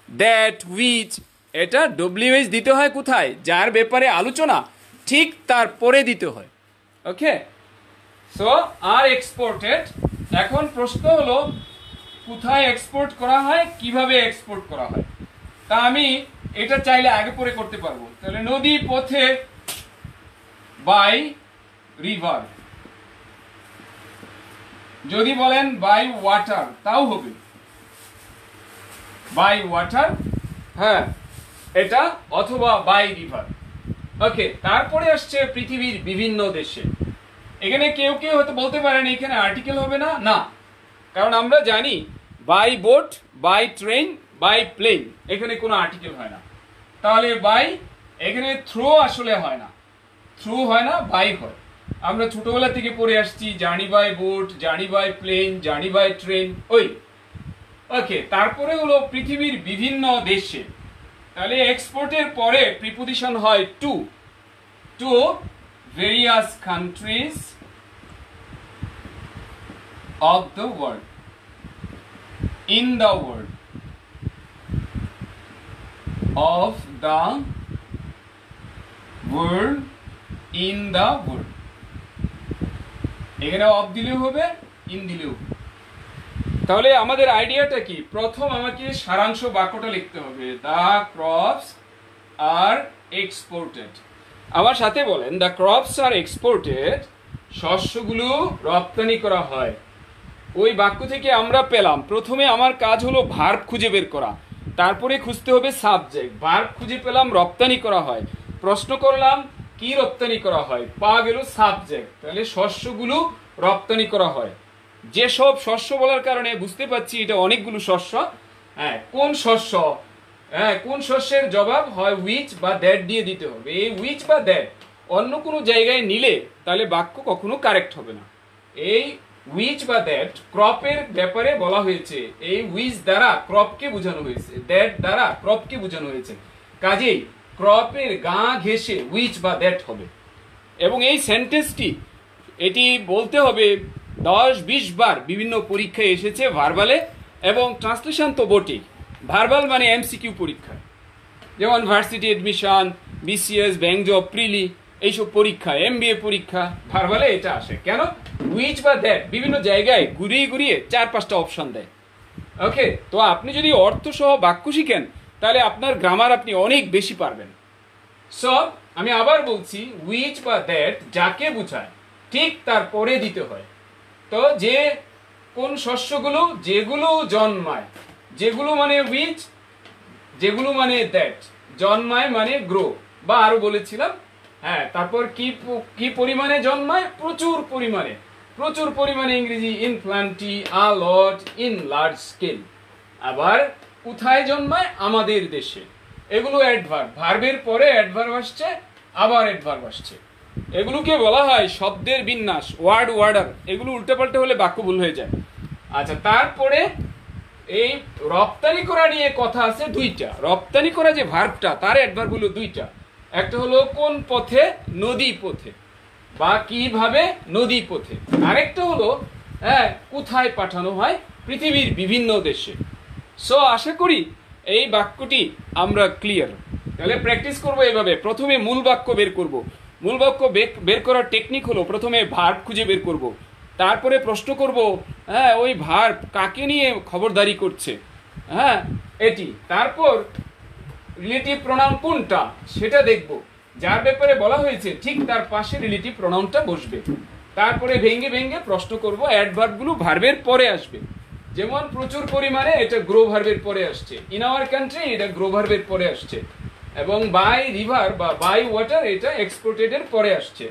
দ্যাট, হুইচ, এটা ডব্লিউএইচ দিতে হয় কোথায়, যার ব্যাপারে আলোচনা ঠিক তারপরে দিতে হয়। ওকে, সো আর এক্সপোর্টেড। এখন প্রশ্ন হলো কোথায় এক্সপোর্ট করা হয়, কিভাবে এক্সপোর্ট করা হয়। তা আমি এটা চাইলে আগে পরে করতে পারবো। তাহলে নদী পথে, বাই রিভার। যদি বলেন বাই ওয়াটার তাও হবে, বাই ওয়াটার, হ্যাঁ এটা, অথবা বাই রিভার। ওকে, তারপরে আসছে পৃথিবীর বিভিন্ন দেশে। এখানে কেউ কেউ হয়তো বলতে পারেন এখানে আর্টিকেল হবে না, না, কারণ আমরা জানি by boat, by train, by plane, এখানে কোনো আর্টিকেল হয় না। তাহলে বাই, এখানে থ্রো আসলে হয় না, থ্রু হয় না, বাই হয়। আমরা ছোটবেলা থেকে পড়ে আসছি journey by boat, journey by plane, journey by train, ওই। ওকে, তারপরে হলো পৃথিবীর বিভিন্ন দেশে। তাহলে এক্সপোর্টের পরে প্রিপোজিশন হয় to, to various countries of the world, in the world, of the world, in the world. এখানে অফ দিলেও হবে, ইন দিলেও হবে। তাহলে আমাদের আইডিয়াটা কি, প্রথম আমাকে সারাংশ বাক্যটা লিখতে হবে, দ্য ক্রপস আর এক্সপোর্টেড। আমার সাথে বলেন, দ্য ক্রপস আর এক্সপোর্টেড, শস্যগুলো রপ্তানি করা হয়। ওই বাক্য থেকে আমরা পেলাম, প্রথমে আমার কাজ হলো ভার্ব খুঁজে বের করা, তারপরে খুঁজতে হবে সাবজেক্ট। ভার্ব খুঁজে পেলাম, রপ্তানি করা হয়। প্রশ্ন করলাম কি রপ্তানি করা হয়, পাওয়া গেল সাবজেক্ট। তাহলে শস্যগুলো রপ্তানি করা হয়। যেসব শস্য বলার কারণে বুঝতে পারছি এটা অনেকগুলো শস্য। হ্যাঁ, কোন শস্য, হ্যাঁ কোন শস্যের জবাব হয় উইচ বা দ্যাট দিয়ে দিতে হবে। এই উইচ বা দ্যাট অন্য কোনো জায়গায় নিলে তাহলে বাক্য কখনো কারেক্ট হবে না। এই উইচ বা দ্যাট ক্রপের ব্যাপারে বলা হয়েছে, এই উইচ দ্বারা ক্রপকে বোঝানো হয়েছে, দ্যাট দ্বারা ক্রপকে বোঝানো হয়েছে। কাজেই ক্রপের গা ঘেঁষে উইচ বা দ্যাট হবে। এবং এই সেন্টেন্সটি এটি বলতে হবে 10-20 বার বিভিন্ন পরীক্ষায় এসেছে ভার্বালে, এবং ট্রান্সলেশন তো বটেই। ভার্বাল মানে এমসিকিউ পরীক্ষা, যেমন varsity admission, BCS, bank job, প্রিলি, এইসব পরীক্ষা, এমবিএ পরীক্ষা, ভার্বালে এটা আসে। কেন, উইচ বা দ্যাট বিভিন্ন জায়গায় ঘুরিয়ে ঘুরিয়ে 4-5টা অপশন দেয়। ওকে, তো আপনি যদি অর্থ সহ বাক্য শিখেন তাহলে আপনার গ্রামার আপনি অনেক বেশি পারবেন। সো আমি আবার বলছি, উইচ বা দ্যাট যাকে বোঝায় ঠিক তারপরে দিতে হয়। তো যে কোন শস্যগুলো, যেগুলো জন্মায়, যেগুলো মানে উইচ, যেগুলো মানে দ্যাট, জন্মায় মানে গ্রো, বা আরো বলেছিলাম, হ্যাঁ তারপর কি পরিমাণে জন্মায়, প্রচুর পরিমাণে, প্রচুর পরিমাণে ইংরেজি in plenty, a lot, in large scale. আবার কোথায় জন্মায়, আমাদের দেশে। এগুলো অ্যাডভার্ব, ভার্বের পরে অ্যাডভার্ব আসছে, আবার অ্যাডভার্ব আসছে। এগুলোকে বলা হয় শব্দের বিন্যাস, ওয়ার্ড ওয়ার্ডার। এগুলো উল্টাপাল্টা হলে বাক্য ভুল হয়ে যায়। আচ্ছা, তারপরে এই রপ্তানি করা নিয়ে কথা আছে দুইটা। রপ্তানি করা যে ভার্বটা, তার অ্যাডভার্ব হলো দুইটা। একটা হলো কোন পথে, নদী পথে, বা কিভাবে, নদী পথে। আরেকটা হলো হ্যাঁ কোথায় পাঠানো হয়, পৃথিবীর বিভিন্ন দেশে। সো আশা করি এই বাক্যটি আমরা ক্লিয়ার। তাহলে প্র্যাকটিস করবো এইভাবে। প্রথমে মূল বাক্য বের করব। মূল বাক্য বের করার টেকনিক হলো প্রথমে ভার্ব খুঁজে বের করব, তারপরে প্রশ্ন করব, হ্যাঁ, ওই ভার্ব কাকে নিয়ে খবরদারি করছে, হ্যাঁ এটি। তারপর রিলেটিভ প্রোনাউন কোনটা সেটা দেখব, যার ব্যাপারে বলা হয়েছে ঠিক তার পাশে রিলেটিভ প্রোনাউনটা বসবে। তারপরে ভেঙে ভেঙে প্রশ্ন করব, অ্যাডভার্বগুলো ভার্বের পরে আসবে। যেমন প্রচুর পরিমাণে, এটা গ্রো ভার্বের পরে আসছে। ইন আওয়ার কান্ট্রি, এটা গ্রো ভার্বের পরে আসছে। এবং বাই রিভার বা বাই ওয়াটার, এটা এক্সপোর্টেডের পরে আসছে।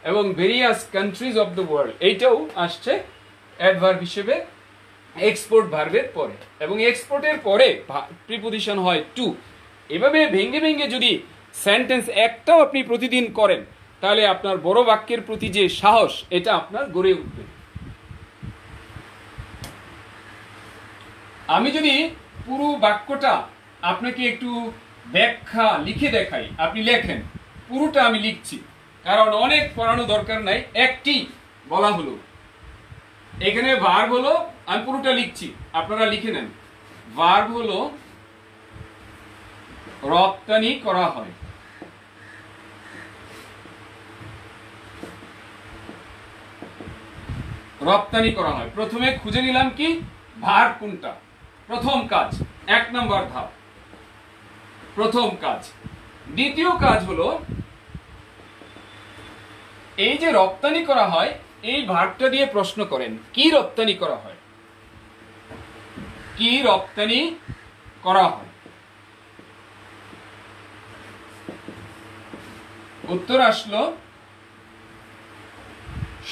এবং various countries of the world, এইটাও আসছে অ্যাডভার্ব হিসেবে এক্সপোর্ট ভার্বের পরে। এবং এক্সপোর্টের পরে প্রিপোজিশন হয় টু। এভাবে ভেঙে ভেঙে যদি সেন্টেন্স একটাও আপনি প্রতিদিন করেন, তাহলে আপনার বড় বাক্যের প্রতি যে সাহস, এটা আপনার গড়ে উঠবে। আমি যদি পুরো বাক্যটা আপনাকে একটু ব্যাখ্যা লিখে দেখাই, আপনি লেখেন, পুরোটা আমি লিখছি, কারণ অনেক পড়ানো দরকার নাই, একটি বলা হলো। এখানে ভার্ব হলো, আমি পুরোটা লিখছি, আপনারা লিখে নেন। ভার্ব হলো রপ্তানি করা হয়। রপ্তানি করা হয়। প্রথমে খুঁজে নিলাম কি ভার্ব কোনটা, প্রথম কাজ, 1 নম্বর ধাপ, প্রথম কাজ। দ্বিতীয় কাজ হলো, এই যে রপ্তানি করা হয়, এই ভার্বটা দিয়ে প্রশ্ন করেন, কি রপ্তানি করা হয়, কি রপ্তানি করা হয়। উত্তর আসলো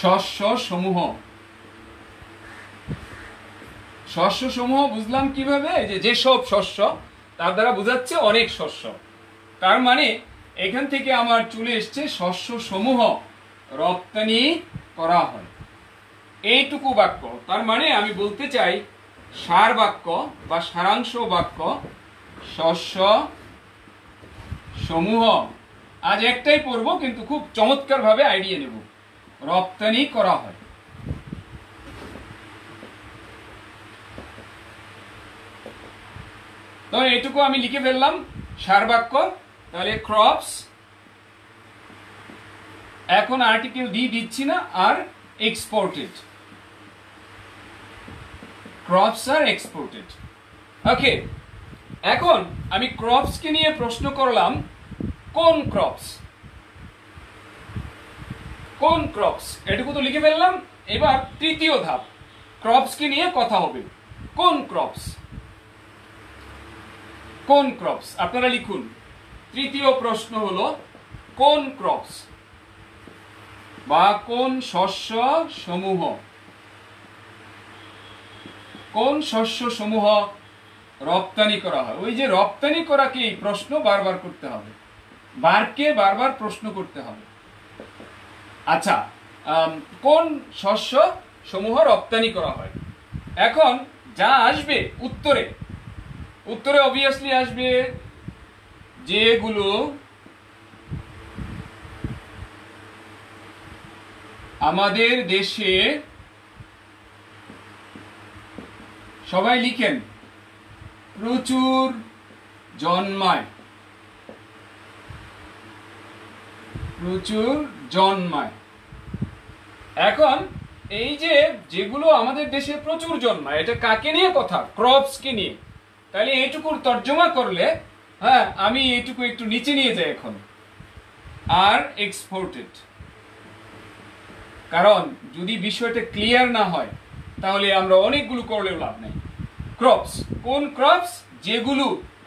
শস্য সমূহ। শস্য সমূহ বুঝলাম কিভাবে, যেসব শস্য, তার দ্বারা বোঝাচ্ছে অনেক শস্য। তার মানে এখান থেকে আমার চলে এসছে শস্য সমূহ রপ্তানি করা হয়, এইটুকু বাক্য। তার মানে আমি বলতে চাই সার বাক্য বা সারাংশ বাক্য, শস্য সমূহ। আজ একটাই পড়ব, কিন্তু খুব চমৎকার ভাবে আইডিয়া নেব। রপ্তানি করা হয়। তো এইটুকু আমি লিখে ফেললাম সার বাক্য। তাহলে ক্রপস, এখন আর্টিকেল ডি দিচ্ছি না, আর এক্সপোর্টেড, ক্রপস আর এক্সপোর্টেড। ওকে, এখন আমি ক্রপস কে নিয়ে প্রশ্ন করলাম, কোন ক্রপস, কোন ক্রপস, এটুকু তো লিখে ফেললাম। এবার তৃতীয় ধাপ, ক্রপস কে নিয়ে কথা হবে। কোন ক্রপস, কোন ক্রপস, আপনারা লিখুন। তৃতীয় প্রশ্ন হলো কোন ক্রপস বা কোন শস্য সমূহ, কোন শস্য সমূহ রপ্তানি করা হয়। ওই যে রপ্তানি করাকে প্রশ্ন বারবার করতে হবে, বারকে বারবার প্রশ্ন করতে হবে। আচ্ছা, কোন শস্য সমূহ রপ্তানি করা হয়। এখন যা আসবে উত্তরে, উত্তরে অবভিয়াসলি আসবে যেগুলো আমাদের দেশে, সবাই লিখেন, প্রচুর জন্মায়, প্রচুর জন্মায়। এখন এই যে যেগুলো আমাদের দেশে প্রচুর জন্মায়, এটা কাকে নিয়ে কথা, ক্রপস কে নিয়ে। তাহলে এইটুকুর তর্জমা করলে, হ্যাঁ আমি এইটুকু একটু নিচে নিয়ে যাই এখন, আর এক্সপোর্টেড। কারণ যদি বিষয়টা ক্লিয়ার না হয়, তাহলে আমরা অনেকগুলো করলেও লাভ নেই। ক্রপস, কোন ক্রপস, যেগুলো,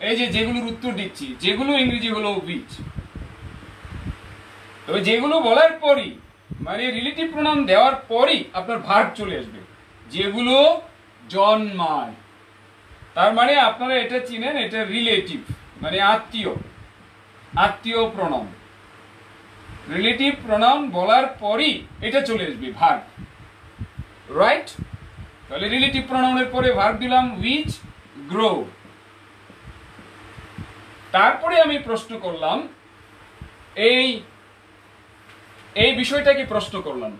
এই যে যেগুলোর উত্তর দিচ্ছি, যেগুলো ইংরেজি হলো which। তবে যেগুলো বলার পরই, মানে রিলেটিভ প্রোনাউন দেওয়ার পরই আপনার ভার্ব চলে আসবে, যেগুলো জন্মায়। তার মানে আপনারা এটা চিনেন, এটা রিলেটিভ, মানে আত্মীয়, আত্মীয় প্রোনাউন। রিলেটিভ প্রোনাউন বলার পরই এটা চলে আসবে ভার্ব, রাইট। তাহলে রিলেটিভ প্রোনাউনের পরে ভার্ব দিলাম which, গ্রো। তারপরে আমি প্রশ্ন করলাম, এই এই বিষয়টাকে প্রশ্ন করলাম।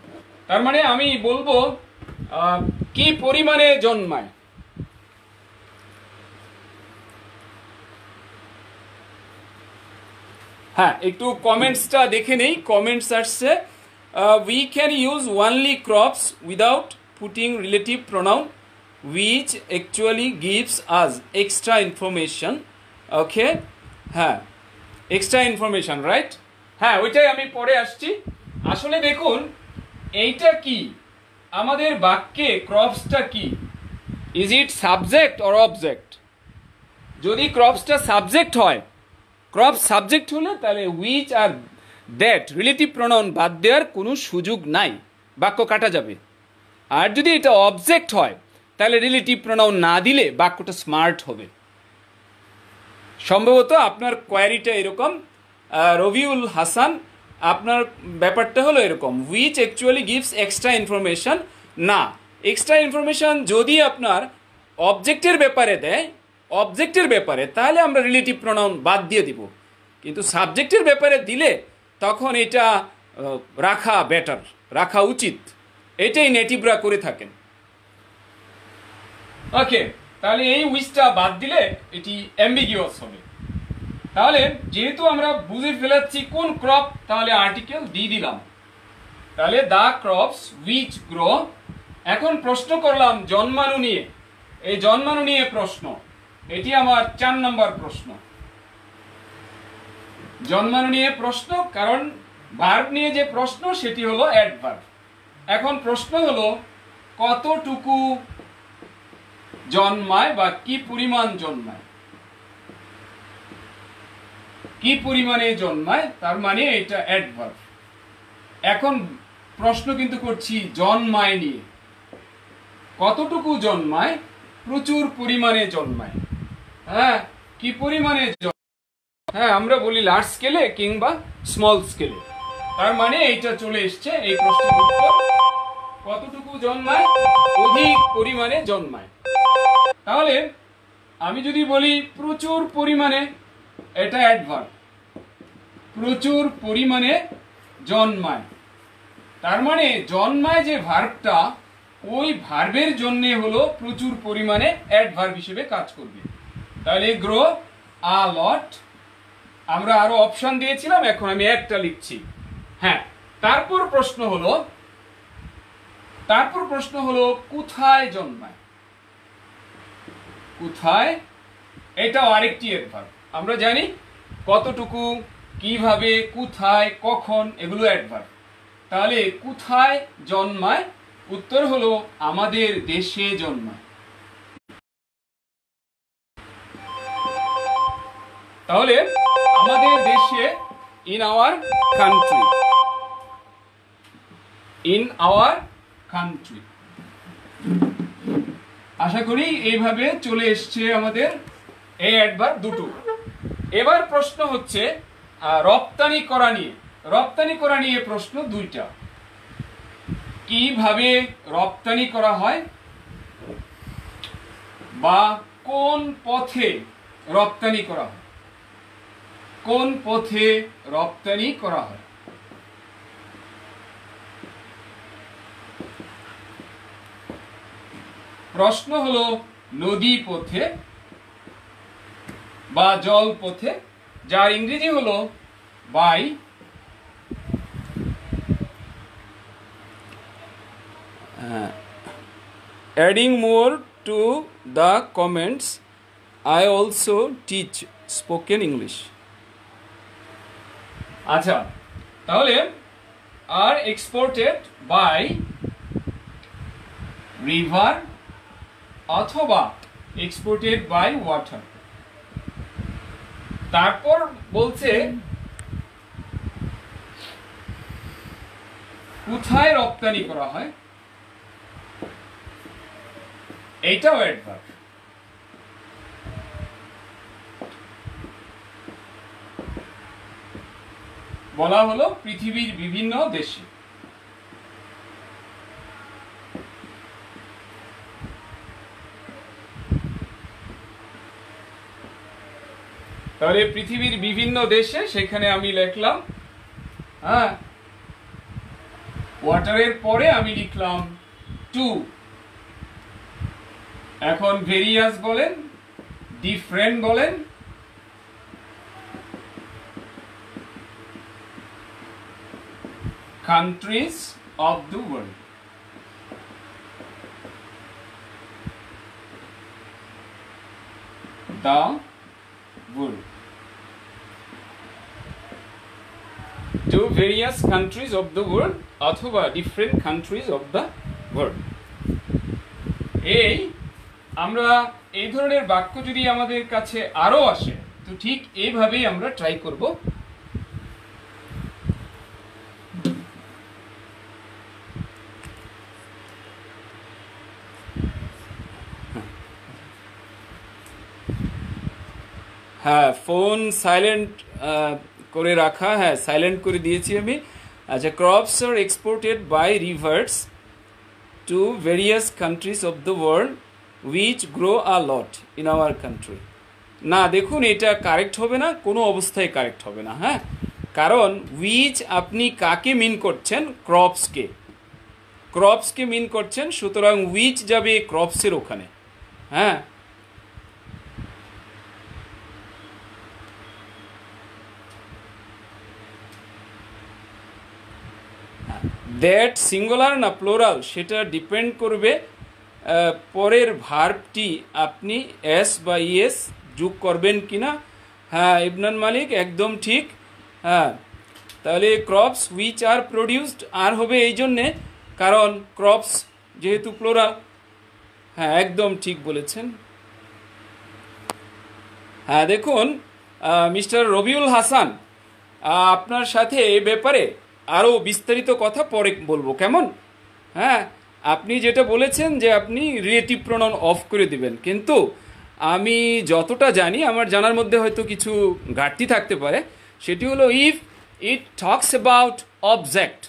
তার মানে আমি বলবো কি পরিমাণে জন্মায়। হ্যাঁ, একটু কমেন্টসটা দেখে নেই। কমেন্টস আসছে we can use only crops without putting relative pronoun, which actually gives us extra information. Okay, হ্যাঁ, এক্সট্রা ইনফরমেশন, রাইট? হ্যাঁ, ওইটাই আমি পরে আসছি। আসলে দেখুন এইটা কি, আমাদের বাক্যে ক্রপসটা কি, is it subject or object? যদি ক্রপসটা সাবজেক্ট হয়, ক্রপ সাবজেক্ট হলে তাহলে which are that relative pronoun বাদ দেওয়ার কোনো সুযোগ নাই, বাক্য কাটা যাবে। আর যদি এটা অবজেক্ট হয় তাহলে রিলেটিভ প্রোনাউন না দিলে বাক্যটা স্মার্ট হবে। সম্ভবত আপনার কোয়ারিটা এরকম, রবিউল হাসান, আপনার ব্যাপারটা হলো এরকম, which actually gives extra information. না, এক্সট্রা ইনফরমেশন যদি আপনার অবজেক্টের ব্যাপারে দেয়, অবজেক্টের ব্যাপারে, তাহলে আমরা রিলেটিভ প্রোনাউন বাদ দিয়ে দিব। কিন্তু সাবজেক্টের ব্যাপারে দিলে তখন এটা রাখা বেটার, রাখা উচিত। এটাই নেটিভরা করে থাকেন। ওকে, তাহলে এই উইচটা বাদ দিলে এটি অ্যাম্বিগিউয়াস হবে। তাহলে যেহেতু আমরা বুঝে ফেলাচ্ছি কোন ক্রপ, তাহলে আর্টিকেল দিয়ে দিলাম। তাহলে দা ক্রপস উইচ গ্রো। এখন প্রশ্ন করলাম জন্মাণু নিয়ে। এই জন্মাণু নিয়ে প্রশ্ন, এটি আমার 4 নম্বর প্রশ্ন। জন্মাণু নিয়ে প্রশ্ন, কারণ ভার্ব নিয়ে যে প্রশ্ন সেটি হলো অ্যাডভার্ব। এখন প্রশ্ন হলো কতটুকু জন্মায় বা কি পরিমাণ জন্মায়, কি পরিমাণে জন্মায়, তার মানে এটা অ্যাডভার্ব। এখন প্রশ্ন কিন্তু করছি জন্মায় নিয়ে। কতটুকু জন্মায়? প্রচুর পরিমাণে জন্মায়। হ্যাঁ, কি পরিমাণে? হ্যাঁ, আমরা বলি লার্জ স্কেলে কিংবা স্মল স্কেলে। তার মানে এইটা চলে এসছে এই প্রশ্নের উত্তর। কতটুকু জন্মায়? অধিক পরিমাণে জন্মায়। তাহলে আমি যদি বলি প্রচুর পরিমাণে, এটা অ্যাডভার্ব। প্রচুর পরিমাণে জন্মায়, তার মানে জন্মায় যে ভার্বটা, ওই ভার্বের জন্য হলো প্রচুর পরিমাণে অ্যাডভার্ব হিসেবে কাজ করবে। তাহলে গ্রো আ লট। আমরা আরো অপশন দিয়েছিলাম, এখন আমি একটা লিখছি। হ্যাঁ, তারপর প্রশ্ন হলো কোথায় জন্মায়? কোথায়, এটাও আরেকটি অ্যাডভার্ব। আমরা জানি কতটুকু, কিভাবে, কোথায়, কখন, এগুলো অ্যাডভার্ব। তাহলে কোথায় জন্মায়? উত্তর হলো আমাদের দেশে জন্মায়। তাহলে আমাদের দেশে, in our country, in our country. আশা করি এইভাবে চলে এসছে আমাদের এই অ্যাডভার্ব দুটো। এবার প্রশ্ন হচ্ছে রপ্তানি করা নিয়ে। রপ্তানি করা নিয়ে প্রশ্ন দুইটা। কিভাবে রপ্তানি করা হয় বা কোন পথে রপ্তানি করা হয়? কোন পথে রপ্তানি করা হয়? প্রশ্ন হলো নদী পথে বা জল পথে, যার ইংরেজি হলো by. Adding more to the comments, I also teach spoken English. আচ্ছা, তাহলে are exported by river অথবা exported by water। তারপর বলছে কোথায় রপ্তানি করা হয়, এইটাও অ্যাডভার্ব। বলা হলো পৃথিবীর বিভিন্ন দেশে। তাহলে পৃথিবীর বিভিন্ন দেশে, সেখানে আমি লিখলাম, হ্যাঁ, ওয়াটারের পরে আমি লিখলাম টু। এখন ভেরিয়াস বলেন, ডিফারেন্ট বলেন, countries of the world. The world. To various countries of the world অথবা different countries of the world. এই আমরা এই ধরনের বাক্য যদি আমাদের কাছে আরো আসে তো ঠিক এইভাবেই আমরা ট্রাই করব। হ্যাঁ, ফোন সাইলেন্ট করে রাখা, হ্যাঁ সাইলেন্ট করে দিয়েছি আমি। আচ্ছা, crops are exported by rivers to various countries of the world which grow a lot in our country. না, দেখুন এটা কারেক্ট হবে না, কোনো অবস্থায় কারেক্ট হবে না। হ্যাঁ, কারণ উইচ আপনি কাকে মিন করছেন? ক্রপসকে, ক্রপসকে মিন করছেন, সুতরাং উইচ যাবে ক্রপসের ওখানে। হ্যাঁ, দ্যাট সিঙ্গুলার না প্লোরাল সেটা ডিপেন্ড করবে পরের ভার্বটি আপনি এস বা ইএস যোগ করবেন কিনা। হ্যাঁ, ইবনান মালিক একদম ঠিক। হ্যাঁ, তাহলে ক্রপস উইচ আর প্রডিউসড আর হবে এই জন্যে কারণ ক্রপস যেহেতু প্লোরাল। হ্যাঁ, একদম ঠিক বলেছেন। হ্যাঁ, দেখুন মিস্টার রবিউল হাসান, আপনার সাথে এ ব্যাপারে আরও বিস্তারিত কথা পরে বলবো, কেমন? হ্যাঁ, আপনি যেটা বলেছেন যে আপনি রিলেটিভ প্রোনাউন অফ করে দিবেন, কিন্তু আমি যতটা জানি, আমার জানার মধ্যে হয়তো কিছু ঘাটতি থাকতে পারে, সেটি হলো if it talks about object,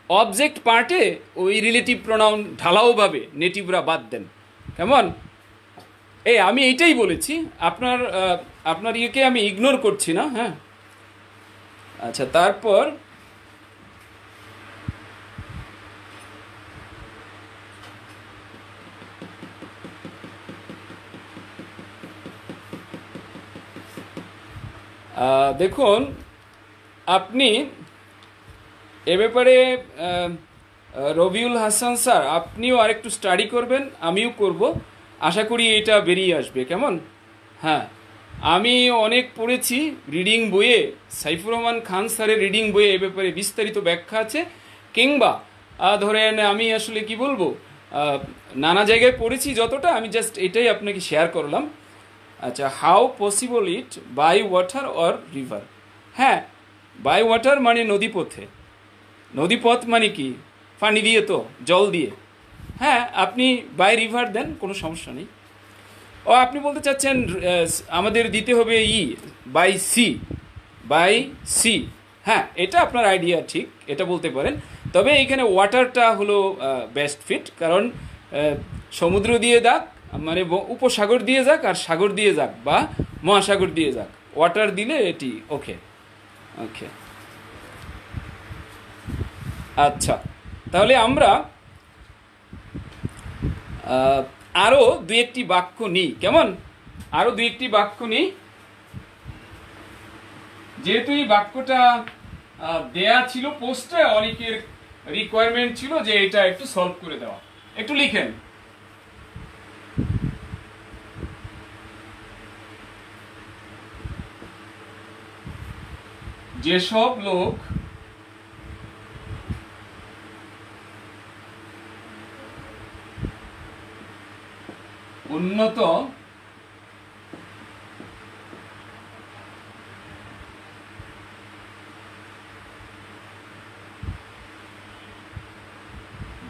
object পার্টে ওই রিলেটিভ প্রোনাউন ঢালাওভাবে নেটিভরা বাদ দেন, কেমন? আমি এইটাই বলেছি, আপনার ইয়েকে আমি ইগনোর করছি না। হ্যাঁ, আচ্ছা, তারপর দেখুন আপনি এ ব্যাপারে রবিউল হাসান স্যার আপনিও আরেকটু স্টাডি করবেন, আমিও করব, আশা করি এটা বেরিয়ে আসবে, কেমন? হ্যাঁ, আমি অনেক পড়েছি রিডিং বইয়ে, সাইফুর রহমান খান স্যারের রিডিং বইয়ে এ ব্যাপারে বিস্তারিত ব্যাখ্যা আছে, কিংবা ধরেন আমি আসলে কি বলবো, নানা জায়গায় পড়েছি যতটা, আমি জাস্ট এটাই আপনাকে শেয়ার করলাম। আচ্ছা, how possible it by water or river? হ্যাঁ, বাই ওয়াটার মানে নদীপথে, নদীপথ মানে কি পানি দিয়ে, তো জল দিয়ে। হ্যাঁ, আপনি বাই রিভার দেন, কোনো সমস্যা নেই। ও আপনি বলতে চাচ্ছেন আমাদের দিতে হবে বাই সি, বাই সি। হ্যাঁ, এটা আপনার আইডিয়া ঠিক, এটা বলতে পারেন, তবে এইখানে ওয়াটারটা হলো বেস্ট ফিট, কারণ সমুদ্র দিয়ে যাক মানে উপসাগর দিয়ে যাক আর সাগর দিয়ে যাক বা মহাসাগর দিয়ে যাক, ওয়াটার দিলে এটি ওকে। ওকে, আচ্ছা, তাহলে আমরা আরো দুই একটি বাক্য নিই, কেমন? আরো দুই একটি বাক্য নিই, যেহেতু এই বাক্যটা দেয়া ছিল পোস্টে, অনেকের রিকোয়ারমেন্ট ছিল যে এটা একটু সলভ করে দেওয়া। একটু লিখেন, যেসব লোক উন্নত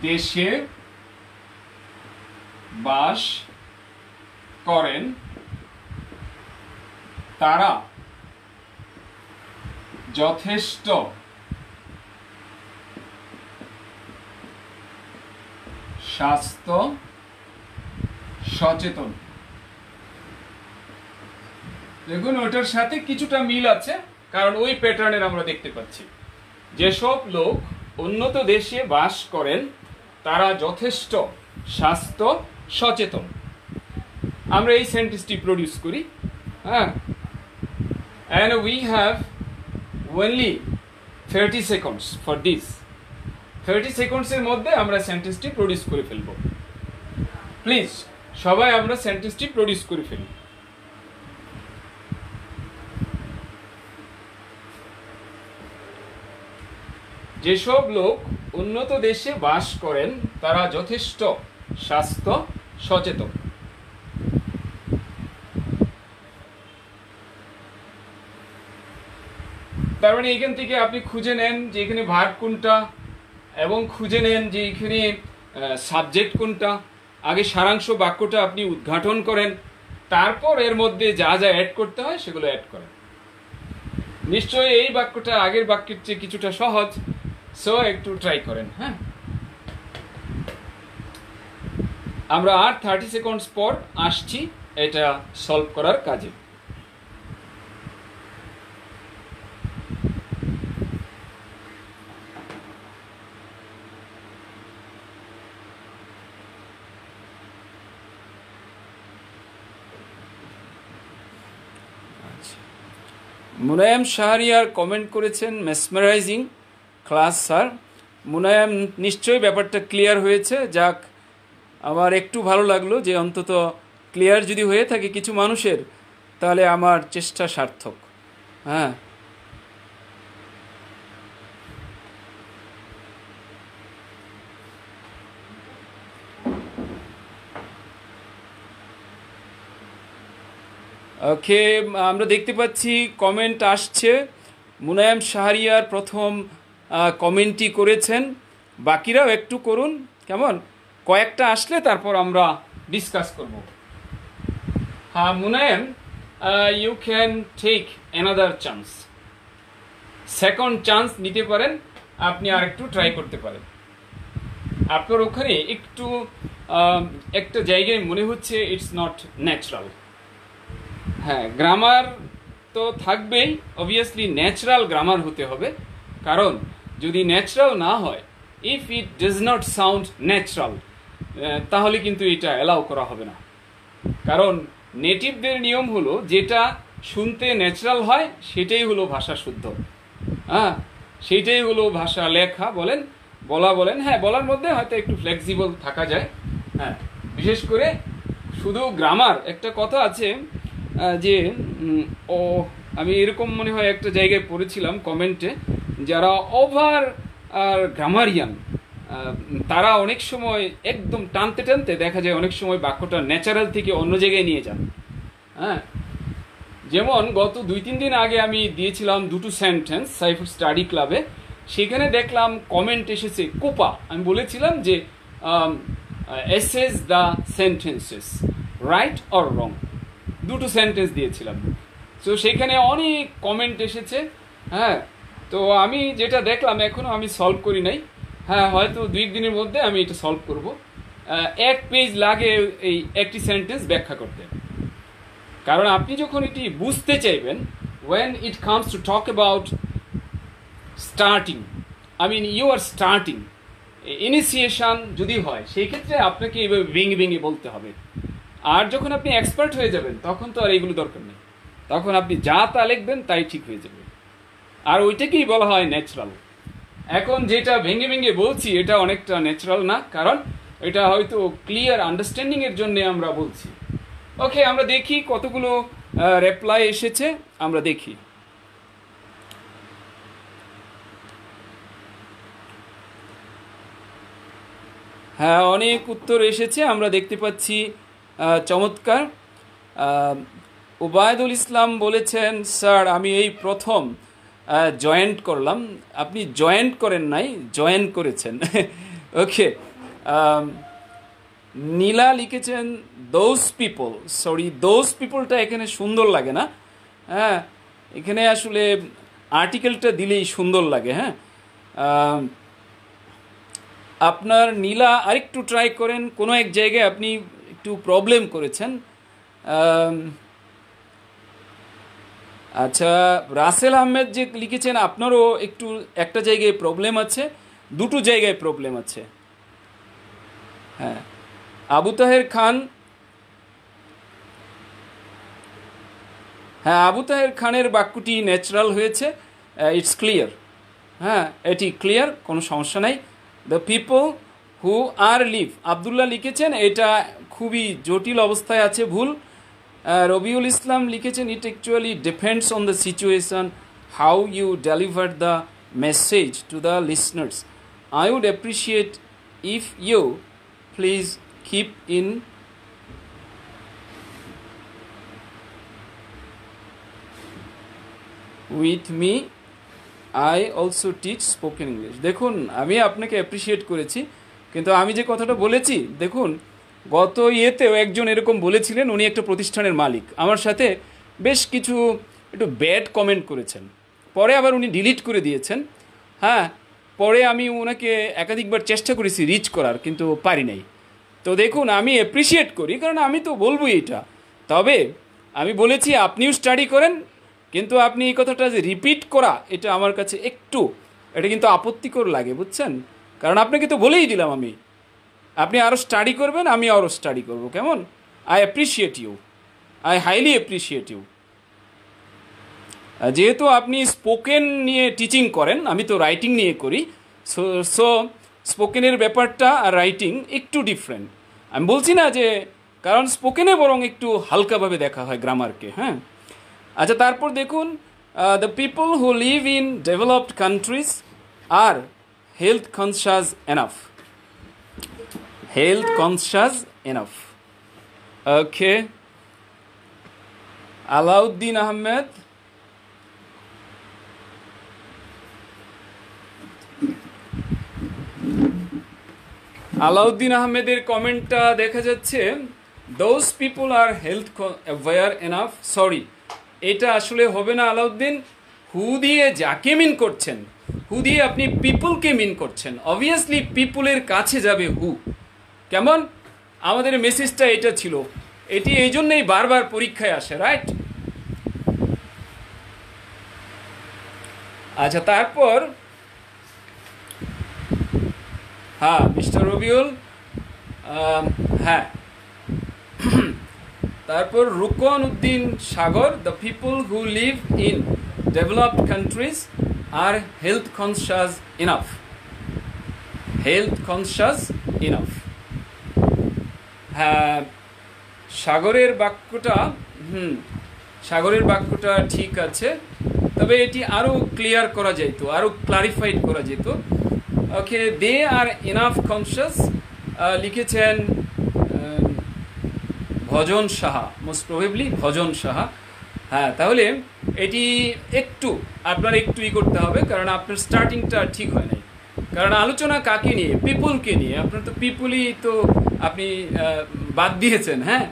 দেশে বাস করেন তারা যথেষ্ট স্বাস্থ্য সচেতন। দেখুন ওটার সাথে কিছুটা মিল আছে, কারণ ওই প্যাটার্নের আমরা দেখতে পাচ্ছি, যেসব লোক উন্নত দেশে বাস করেন তারা যথেষ্ট স্বাস্থ্য সচেতন। আমরা এই সেন্টেন্সটি প্রডিউস করি। হ্যাঁ, and we have only 30 seconds for this. 30 সেকেন্ডসের মধ্যে আমরা সেন্টেন্সটি প্রডিউস করে ফেলব। প্লিজ সবাই আমরা সেন্টেন্সটি প্রডিউস করে ফেলি। যেসব লোক উন্নত দেশে বাস করেন তারা যথেষ্ট স্বাস্থ্য সচেতন। তার মানে এখান থেকে আপনি খুঁজে নেন যে এখানে ভার্ব কোনটা এবং খুঁজে নেন যে এখানে সাবজেক্ট কোনটা। আগে সারাংশ বাক্যটা আপনি উদ্ঘাটন করেন, তারপর এর মধ্যে যা যা অ্যাড করতে হয় সেগুলো অ্যাড করেন। নিশ্চয়ই এই বাক্যটা আগের বাক্যের চেয়ে কিছুটা সহজ, সো একটু ট্রাই করেন। হ্যাঁ, আমরা আর 30 সেকেন্ডস পর আসছি এটা সলভ করার কাজে। মুনায়েম শাহরিয়ার কমেন্ট করেছেন মেসমারাইজিং ক্লাস স্যার। মুনায়েম, নিশ্চয়ই ব্যাপারটা ক্লিয়ার হয়েছে। যাক, আমার একটু ভালো লাগলো যে অন্তত ক্লিয়ার যদি হয়ে থাকে কিছু মানুষের, তাহলে আমার চেষ্টা সার্থক। হ্যাঁ, ওকে, আমরা দেখতে পাচ্ছি কমেন্ট আসছে। মুনায়েম শাহরিয়ার প্রথম কমেন্টই করেছেন, বাকিরাও একটু করুন কেমন। কয়েকটা আসলে তারপর আমরা ডিসকাস করব। হ্যাঁ Munayem, you can take another chance, second chance নিতে পারেন, আপনি আর একটু ট্রাই করতে পারেন। আপনার ওখানে একটু একটা জায়গায় মনে হচ্ছে ইটস নট ন্যাচারাল। হ্যাঁ, গ্রামার তো থাকবেই, অবভিয়াসলি ন্যাচারাল গ্রামার হতে হবে। কারণ যদি ন্যাচারাল না হয়, if it does not sound natural, তাহলে কিন্তু এটা অ্যালাউ করা হবে না। কারণ নেটিভদের নিয়ম হলো যেটা শুনতে ন্যাচারাল হয় সেটাই হলো ভাষা শুদ্ধ। হ্যাঁ, সেটাই হলো ভাষা লেখা বলেন, বলা বলেন। হ্যাঁ, বলার মধ্যে হয়তো একটু ফ্লেক্সিবল থাকা যায়। হ্যাঁ, বিশেষ করে শুধু গ্রামার, একটা কথা আছে যে আমি এরকম মনে হয় একটা জায়গায় পড়েছিলাম কমেন্টে, যারা ওভার গ্রামারিয়ান তারা অনেক সময় একদম টানতে টানতে দেখা যায় অনেক সময় বাক্যটা ন্যাচারাল থেকে অন্য জায়গায় নিয়ে যান। হ্যাঁ, যেমন গত 2-3 দিন আগে আমি দিয়েছিলাম দুটো সেন্টেন্স সাইফুল স্টাডি ক্লাবে, সেখানে দেখলাম কমেন্ট এসেছে কোপা। আমি বলেছিলাম যে assess the sentences right or wrong, দুটো সেন্টেন্স দিয়েছিলাম। তো সেখানে অনেক কমেন্ট এসেছে। হ্যাঁ, তো আমি যেটা দেখলাম এখনও আমি সলভ করি নাই। হ্যাঁ, হয়তো 2 দিনের মধ্যে আমি এটা সলভ করব। 1 পেজ লাগে এই একটি সেন্টেন্স ব্যাখ্যা করতে। কারণ আপনি যখন এটি বুঝতে চাইবেন, when it comes to talk about starting, I mean you are starting, initiation যদি হয় সেই ক্ষেত্রে আপনাকে এইভাবে ভেঙে ভেঙে বলতে হবে। আর যখন আপনি এক্সপার্ট হয়ে যাবেন তখন তো আর এইগুলো দরকার নেই, তখন আপনি যা তা লিখবেন তাই ঠিক হয়ে যাবে। আর ওইটাকেই বলা হয় ন্যাচারাল। এখন যেটা ভেঙে ভেঙে বলছি এটা অনেকটা ন্যাচারাল না, কারণ এটা হয়তো ক্লিয়ার আন্ডারস্ট্যান্ডিংয়ের জন্য আমরা বলছি। ওকে, আমরা দেখি কতগুলো রিপ্লাই এসেছে, আমরা দেখি। হ্যাঁ, অনেক উত্তর এসেছে, আমরা দেখতে পাচ্ছি। চমৎকার। ওবায়দুল ইসলাম বলেছেন, স্যার আমি এই প্রথম জয়েন্ট করলাম। আপনি জয়েন্ট করেন নাই, জয়েন করেছেন। ওকে। নীলা লিখেছেন দোজ পিপল, সরি দোজ পিপলটা এখানে সুন্দর লাগে না। হ্যাঁ, এখানে আসলে আর্টিকেলটা দিলেই সুন্দর লাগে। হ্যাঁ, আপনার নীলা আরেকটু ট্রাই করেন, কোনো এক জায়গায় আপনি একটু প্রবলেম করেছেন। আচ্ছা, রাসেল আহমেদ যে লিখেছেন আপনারও একটু একটা জায়গায় প্রবলেম আছে, দুটো জায়গায় প্রবলেম আছে। হ্যাঁ, আবু তাহের খান, হ্যাঁ আবু তাহের খানের বাক্যটি ন্যাচারাল হয়েছে, ইটস ক্লিয়ার। হ্যাঁ, এটি ক্লিয়ার, কোনো সমস্যা নাই। The people who are live, Abdullah লিখেছেন এটা খুবই জটিল অবস্থায় আছে, ভুল। রবিউল ইসলাম লিখেছেন it actually depends on the situation how you deliver the message to the listeners. I would appreciate if you please keep in with me, I also teach spoken English. দেখুন আমি আপনাকে অ্যাপ্রিসিয়েট করেছি, কিন্তু আমি যে কথাটা বলেছি, দেখুন গত ইয়েতেও একজন এরকম বলেছিলেন, উনি একটা প্রতিষ্ঠানের মালিক, আমার সাথে বেশ কিছু একটু ব্যাড কমেন্ট করেছেন, পরে আবার উনি ডিলিট করে দিয়েছেন। হ্যাঁ, পরে আমি ওনাকে একাধিকবার চেষ্টা করেছি রিচ করার, কিন্তু পারি নাই। তো দেখুন আমি অ্যাপ্রিসিয়েট করি, কারণ আমি তো বলবোই এটা, তবে আমি বলেছি আপনিও স্টাডি করেন, কিন্তু আপনি এই কথাটা যে রিপিট করা, এটা আমার কাছে একটু, এটা কিন্তু আপত্তিকর লাগে, বুঝছেন? কারণ আপনাকে তো বলেই দিলাম আমি, আপনি আরও স্টাডি করবেন, আমি আরও স্টাডি করব, কেমন? I appreciate you, I highly appreciate you. যেহেতু আপনি স্পোকেন নিয়ে টিচিং করেন, আমি তো রাইটিং নিয়ে করি, সো স্পোকেনের ব্যাপারটা আর রাইটিং একটু ডিফারেন্ট। আমি বলছি না যে, কারণ স্পোকেনে বরং একটু হালকাভাবে দেখা হয় গ্রামারকে। হ্যাঁ, আচ্ছা, তারপর দেখুন the people who live in developed countries are health conscious enough, health conscious enough. Okay. Alauddin Ahmed. Alauddin আহমেদের কমেন্টটা দেখা যাচ্ছে, those people are health aware enough. Sorry, এটা আসলে হবে না আলাউদ্দিন। হু দিয়ে যাকে মিন করছেন, হু দিয়ে আপনি পিপলকে মিন করছেন, অবভিয়াসলি পিপলের কাছে যাবে হু। কেমন? আমাদের মেসেজটা এটা ছিল, এটি এই জন্যই বারবার পরীক্ষায় আসে, রাইট? আচ্ছা, তারপর হ্যাঁ মিস্টার রবিউল, হ্যাঁ, তারপর Rukon Uddin Sagor, the people who live in developed countries are health conscious enough, health conscious enough. হ্যাঁ, সাগরের বাক্যটা সাগরের বাক্যটা ঠিক আছে, তবে এটি আরও ক্লিয়ার করা যেত, আরও ক্লারিফাইড করা যেত। ওকে, দে আর ইনাফ কনসাস লিখেছেন ভজন সাহা, মোস্ট প্রবেবলি ভজন সাহা। হ্যাঁ, তাহলে এটি একটু আপনার একটু করতে হবে, কারণ আপনার স্টার্টিংটা ঠিক হয় নাই। কারণ আলোচনা কাকে নিয়ে? পিপুলকে নিয়ে। আপনার তো পিপুলই তো আপনি বাদ দিয়েছেন। হ্যাঁ,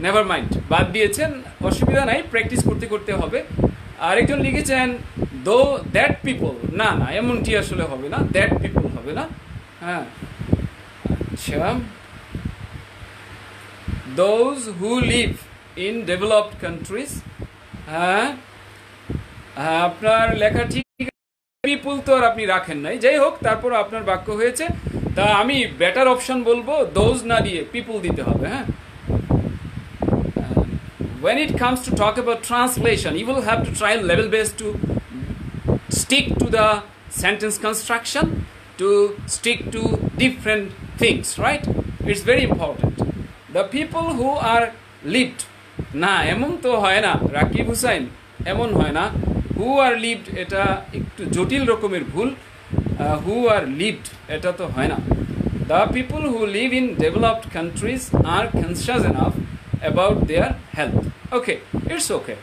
নেভার মাইন্ড, বাদ দিয়েছেন, অসুবিধা নাই, প্র্যাকটিস করতে করতে হবে। আরেকজন লিখেছেন দো দ্যাট পিপল, না না, এমনটি আসলে হবে না, দ্যাট পিপল হবে না। হ্যাঁ, আচ্ছা, those who live in developed countries. হ্যাঁ, আপনার লেখা ঠিক, পিপুল তো আর আপনি রাখেন নাই, যাই হোক, তারপর আপনার বাক্য হয়েছে। তা আমি বেটার অপশন বলবো, দোজ না দিয়ে পিপুল দিতে হবে। হ্যাঁ, when it comes to talk about translation, you will have to try level base to stick to the sentence construction, to stick to different things, right? It's very important. The people who are lived, না এমন তো হয় না রাকিব হুসাইন, এমন হয় না। হু আর lived এটা একটু জটিল রকমের ভুল, হু আর লিভড এটা তো হয় না। The people who live in developed countries are conscious enough about their health. Okay, it's okay,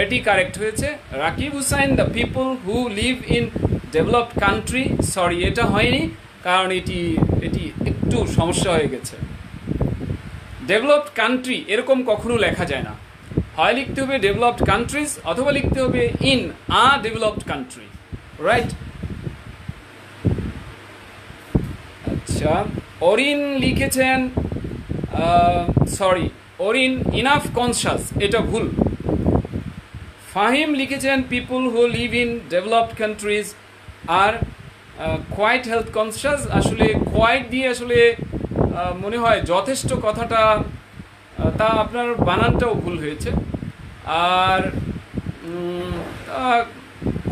এটি কারেক্ট হয়েছে। Rakib Hussain, the people who live in developed country, sorry এটা হয়নি, কারণ এটি একটু সমস্যা হয়ে গেছে। ডেভেলপড কান্ট্রি এরকম কখনো লেখা যায় না, হয় লিখতে হবে ডেভেলপড কান্ট্রিজ অথবা লিখতে হবে in a developed country, right? আচ্ছা, অরিন লিখেছেন, সরি, অরিন ইনাফ কনসাস, এটা ভুল। ফাহিম লিখেছেন people who live in developed countries are quite health conscious. আসলে কোয়াইট দিয়ে আসলে মনে হয় যথেষ্ট কথাটা, তা আপনার বানানটাও ভুল হয়েছে। আর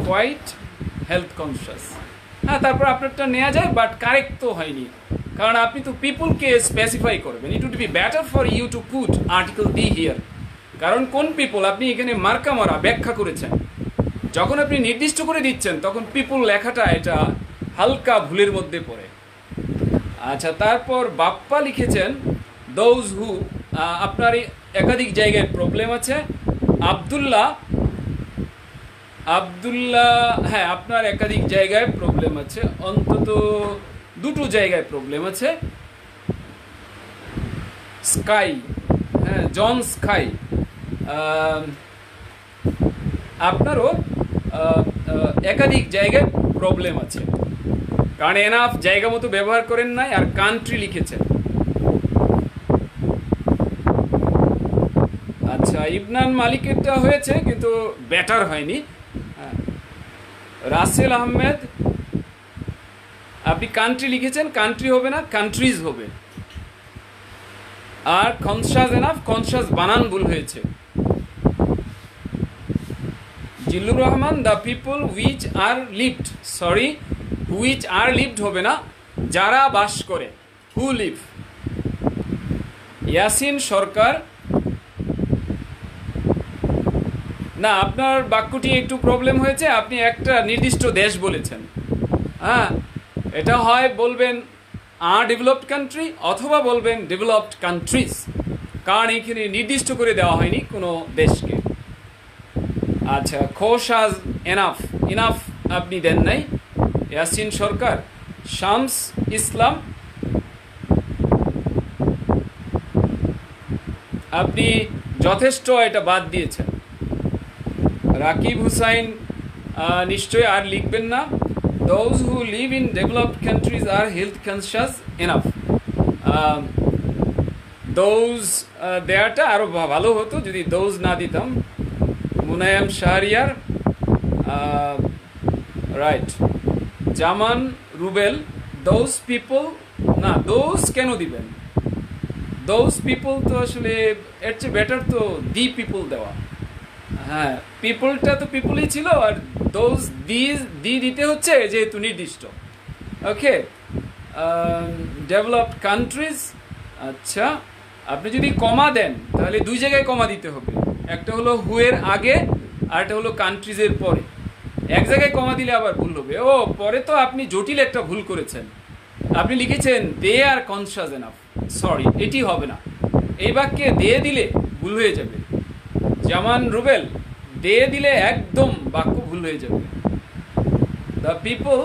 কোয়াইট হেলথ কনসাস, হ্যাঁ, তারপর আপনারটা নেওয়া যায়, বাট কারেক্ট তো হয়নি, কারণ আপনি তো পিপুলকে স্পেসিফাই করবেন। It would be better for you to put article the here. কারণ কোন পিপল আপনি এখানে মার্কা মারা ব্যাখ্যা করেছেন, যখন আপনি নির্দিষ্ট করে দিচ্ছেন তখন পিপুল লেখাটা এটা হালকা ভুলের মধ্যে পড়ে। আচ্ছা, তারপর বাপ্পা লিখেছেন দোজ হু, আপনার একাধিক জায়গায় প্রবলেম আছে। আব্দুল্লাহ, হ্যাঁ, আপনার একাধিক জায়গায় প্রবলেম আছে, অন্তত দুটো জায়গায় প্রবলেম আছে। স্কাই, হ্যাঁ, জন স্কাই, আপনারও একাধিক জায়গায় প্রবলেম আছে, কারণ এনাফ জায়গা মতো ব্যবহার করেন নাই, আর কান্ট্রি লিখেছেন। আচ্ছা, ইবনান মালিকেরটা হয়েছে কিন্তু বেটার হয়নি। রাসেল আহমেদ, আপনি কান্ট্রি লিখেছেন, কান্ট্রি হবে না, কান্ট্রিজ হবে। আর কনসাস এনাফ, কনসাস বানান ভুল হয়েছে। Zillur Rahman, the people which are lived, sorry, which are lived হবে না, যারা বাস করে, হু লিভ। ইয়াসিন সরকার, না, আপনার বাক্যটি একটু প্রবলেম হয়েছে, আপনি একটা নির্দিষ্ট দেশ বলেছেন। হ্যাঁ, এটা হয় বলবেন আ ডেভেলপড কান্ট্রি অথবা বলবেন ডেভেলপড কান্ট্রিজ, কারণ এখানে নির্দিষ্ট করে দেওয়া হয়নি কোনো দেশকে। আচ্ছা, খোশাজ এনাফ, ইনাফ আপনি দেন নাই। ইয়াসিন সরকার, শামস ইসলাম, আপনি যথেষ্ট এটা বাদ দিয়েছেন। রাকিব হুসাইন, নিশ্চয়ই আর লিখবেন না। Those who live in developed countries are health conscious enough. Those দেয়াটা আরও ভালো হতো যদি দোজ না দিতাম। Munayem Shahriar, right. Zaman Rubel, those people, না, দোজ কেন দিবেন? দোজ পিপল তো আসলে এর চেয়ে বেটার তো দি পিপল দেওয়া। হ্যাঁ, পিপলটা তো পিপলই ছিল, আর দোজ দি দিতে হচ্ছে যেহেতু নির্দিষ্ট। ওকে, ডেভেলপড কান্ট্রিজ। আচ্ছা, আপনি যদি কমা দেন তাহলে দুই জায়গায় কমা দিতে হবে, একটা হলো হুয়ের আগে আর একটা হলো কান্ট্রিজের পরে। এক জায়গায় কমা দিলে আবার ভুল হবে। ও, পরে তো আপনি জটিল একটা ভুল করেছেন, আপনি লিখেছেন দে আর কনসাস এনাফ, সরি, এটি হবে না। এই বাক্যে দে দিলে ভুল হয়ে যাবে। জামান রুবেল, দে দিলে একদম বাক্য ভুল হয়ে যাবে। The people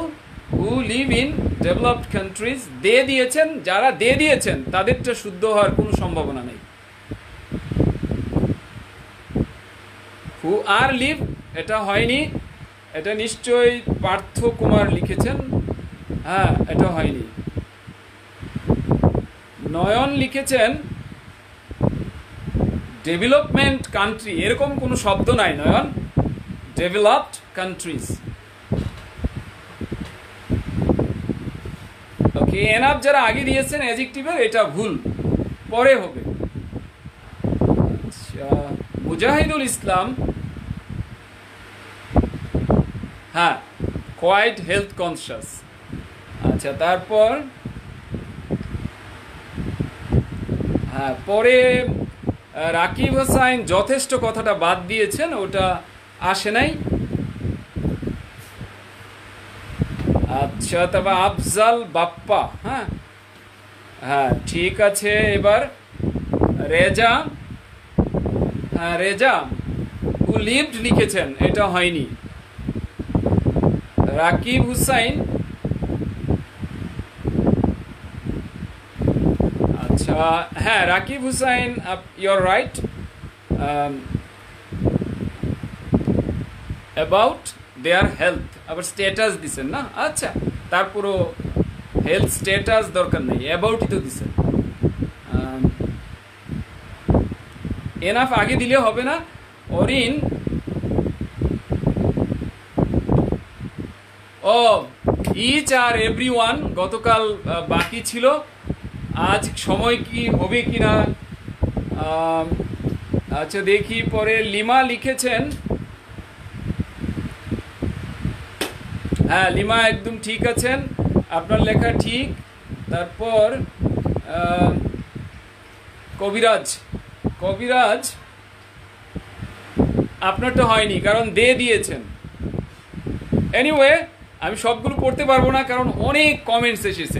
who live in developed countries, they দিয়েছেন, যারা দে দিয়েছেন তাদেরটা শুদ্ধ হওয়ার কোনো সম্ভাবনা নেই। হু আর লিভ, এটা হয়নি, এটা নিশ্চয়ই পার্থ কুমার লিখেছেন। হ্যাঁ, এটা হয়নি। নয়ন লিখেছেন ডেভেলপমেন্ট কান্ট্রি, এরকম কোনো শব্দ নাই নয়ন, ডেভেলপড কান্ট্রিজ। ওকে, এনাফ যারা আগে দিয়েছেন অ্যাডজেক্টিভের, এটা ভুল, পরে হবে। আচ্ছা, মুজাহিদুল ইসলাম, হ্যাঁ, কোয়াইট হেলথ কনসিয়াস। আচ্ছা, তারপর হ্যাঁ, পরে রাকিব হোসাইন যথেষ্ট কথাটা বাদ দিয়েছেন, ওটা আসে নাই। আচ্ছা, তবে আফজাল বাপ্পা, হ্যাঁ হ্যাঁ, ঠিক আছে। এবার রেজা, হ্যাঁ, রেজা হু লিভড লিখেছেন, এটা হয়নি। রাকিব হুসাইন, আচ্ছা, হ্যাঁ, Rakib Hussain, your right. About their health, আবার স্ট্যাটাস দিছেন না? আচ্ছা, তারপরও হেলথ স্ট্যাটাস দরকার নেই, অ্যাবাউটই তো দিছেন। এনাফ আগে দিলে হবে না। অরিন, ও, ইচ আর এভরি ওয়ান গতকাল বাকি ছিল, আজ সময় কি হবে কি না। আচ্ছা, দেখি। পরে লিমা লিখেছেন, হ্যাঁ লিমা একদম ঠিক আছেন, আপনার লেখা ঠিক। তারপর কবিরাজ, কবিরাজ আপনারটা হয়নি কারণ দিয়েছেন। এনিওয়ে আমি সবগুলো পড়তে পারবো না কারণ অনেক কমেন্টস এসেছে।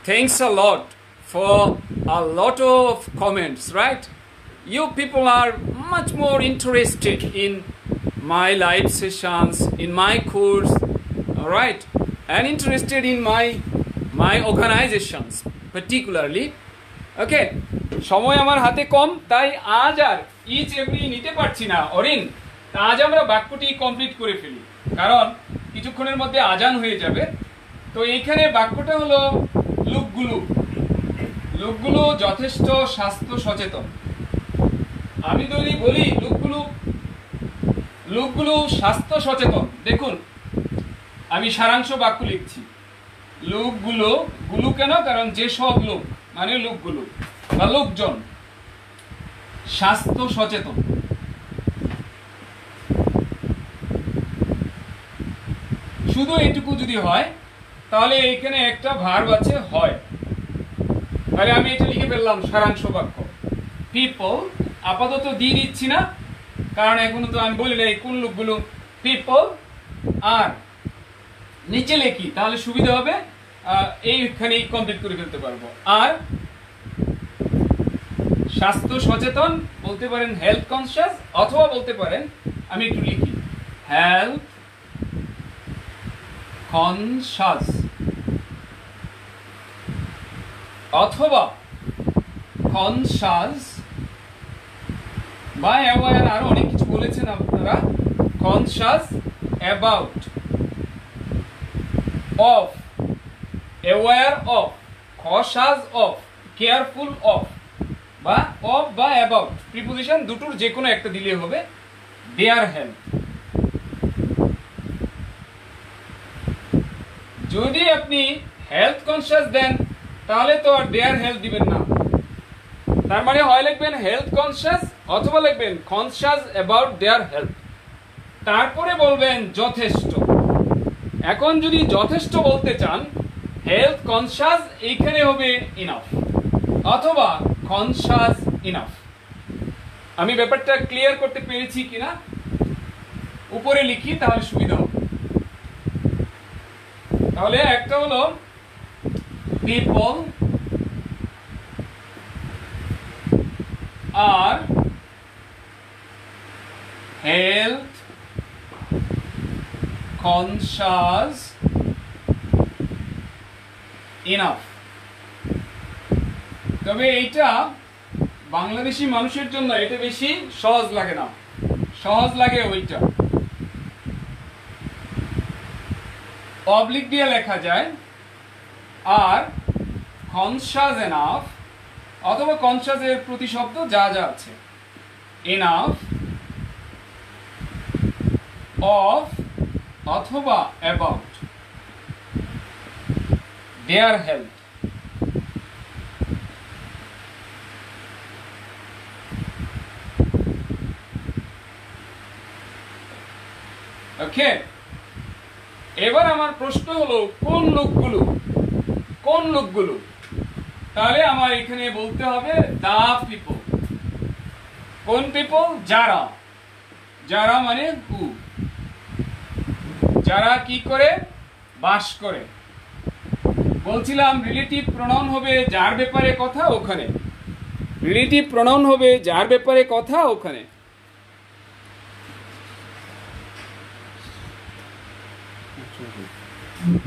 Thanks a lot for a lot of comments, right? You people are much more interested in my live sessions, in my course, all right, and interested in my organizations particularly. Okay, সময় আমার হাতে কম, তাই আজ আর each every নিতে পারছি না অরিন। তা আজ আমরা বাক্যটি কমপ্লিট করে ফেলি কারণ কিছুক্ষণের মধ্যে আজান হয়ে যাবে। তো এইখানে বাক্যটা হলো লোকগুলো, লোকগুলো যথেষ্ট স্বাস্থ্য সচেতন। আমি যদি বলি লোকগুলো স্বাস্থ্য সচেতন, দেখুন আমি সারাংশ বাক্য লিখছি। লোকগুলো, গুলো কেন? কারণ যেসব লোক মানে লোকগুলো বা লোকজন স্বাস্থ্য সচেতন। শুধু এইটুকু যদি হয় তাহলে এইখানে একটা ভার্ব আছে হয়, তাহলে আমি এটা লিখে ফেললাম সারাংশ বাক্য। পিপল আপাতত দিয়ে দিচ্ছি না কারণ এখনো তো আমি বলি না কোন লোকগুলো। পিপল আর নিচে লিখি তাহলে সুবিধা হবে, এইখানেই কমপ্লিট করে ফেলতে পারবো। আর স্বাস্থ্য সচেতন বলতে পারেন হেলথ কনসিয়াস, অথবা বলতে পারেন আমি একটু লিখি হেলথ কনসিয়াস, অথবা কনসিয়াস বা অ্যাওয়ার, আরো অনেক কিছু বলেছেন আপনারা। Conscious about, of, aware of, conscious of, careful of, বা অফ বা অ্যাবাউট প্রিপোজিশন দুটোর যে কোনো একটা দিলে হবে। দেয়ার হেলথ, যদি আপনি হেলথ কনসিয়াস দেন তাহলে তো আর দেয়ার হেলথ দিবেন না, তার মানে হয় লিখবেন হেলথ কনসিয়াস অথবা লিখবেন কনসিয়াস অ্যাবাউট দেয়ার হেলথ, তারপরে বলবেন যথেষ্ট। এখন যদি যথেষ্ট বলতে চান হেলথ কনসিয়াস এইখানে হবে ইনাফ অথবা কনসিয়াস ইনাফ। আমি ব্যাপারটা ক্লিয়ার করতে পেরেছি কিনা উপরে লিখি তাহলে সুবিধা হবে। তাহলে একটা হলো people are health conscious enough. তবে এইটা বাংলাদেশি মানুষের জন্য এটা বেশি সহজ লাগে না, সহজ লাগে ওইটা। অবলিক দিয়ে লেখা যায় আর কনসিয়াস এনাফ অথবা কনসিয়াস এর প্রতিশব্দ যা যা আছে, এনাফ, অফ অথবা অ্যাবাউট দেয়ার হেলথ। ওকে, এবার আমার প্রশ্ন হলো কোন লোকগুলো, কোন লোকগুলো? তাহলে আমার এখানে বলতে হবে দা পিপল। কোন পিপল? যারা, যারা মানে হু, যারা কি করে? বাস করে। বলছিলাম রিলেটিভ প্রোনাউন হবে যার ব্যাপারে কথা ওখানে, রিলেটিভ প্রোনাউন হবে যার ব্যাপারে কথা ওখানে।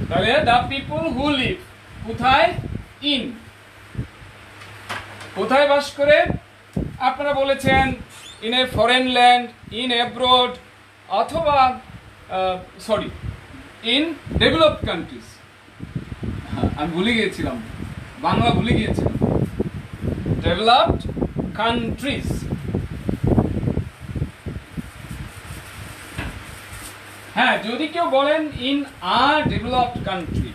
তাহলে দা পিপল হু লিভ, কোথায়? ইন, কোথায় বাস করে? আপনারা বলেছেন in a foreign land, in abroad, অথবা সরি ইন ডেভেলপড কান্ট্রিজ। আমি ভুলে গিয়েছিলাম, বাংলা ভুলে গিয়েছিলাম। Developed countries. হ্যাঁ, যদি কেউ বলেন ইন আ ডেভেলপড কান্ট্রি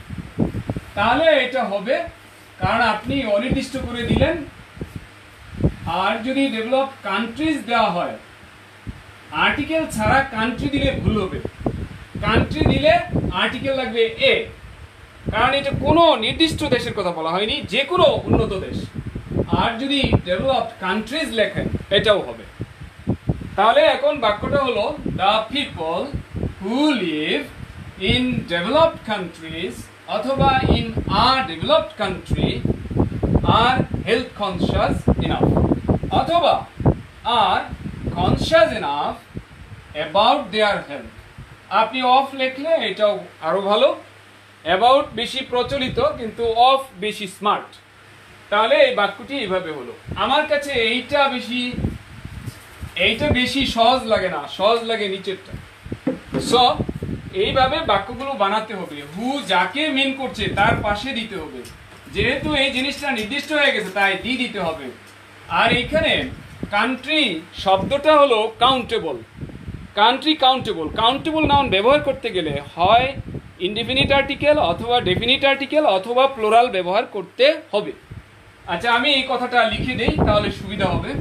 তাহলে এটা হবে, কারণ আপনি অনির্দিষ্ট করে দিলেন। আর যদি ডেভেলপড কান্ট্রিজ দেওয়া হয়, আর্টিকেল ছাড়া কান্ট্রি দিলে ভুল হবে, কান্ট্রি দিলে আর্টিকেল লাগবে এ, কারণ এটা কোনো নির্দিষ্ট দেশের কথা বলা হয়নি, যে কোনো উন্নত দেশ। আর যদি ডেভেলপড কান্ট্রিজ লেখেন এটাও হবে। তাহলে এখন বাক্যটা হলো the people who live in developed countries অথবা in a developed country are health conscious enough অথবা are conscious enough about their health. আপনি অফ লিখলে এটাও আরো ভালো, অ্যাবাউট বেশি প্রচলিত কিন্তু অফ বেশি স্মার্ট। তাহলে এই বাক্যটি এইভাবে হলো। আমার কাছে এইটা বেশি সহজ লাগে না, সহজ লাগে নিচেরটা। সো এইভাবে বাক্যগুলো বানাতে হবে, হু যাকে মিন করছে তার পাশে দিতে হবে, যেহেতু এই জিনিসটা নির্দিষ্ট হয়ে গেছে তাই দি দিতে হবে। আর এখানে কান্ট্রি শব্দটা হলো countable. Country countable, countable noun ব্যবহার করতে গেলে হয় ইনডেফিনিট আর্টিকেল অথবা ডেফিনিট আর্টিকেল অথবা প্লুরাল ব্যবহার করতে হবে। আচ্ছা, আমি এই কথাটা লিখে দেই তাহলে সুবিধা হবে।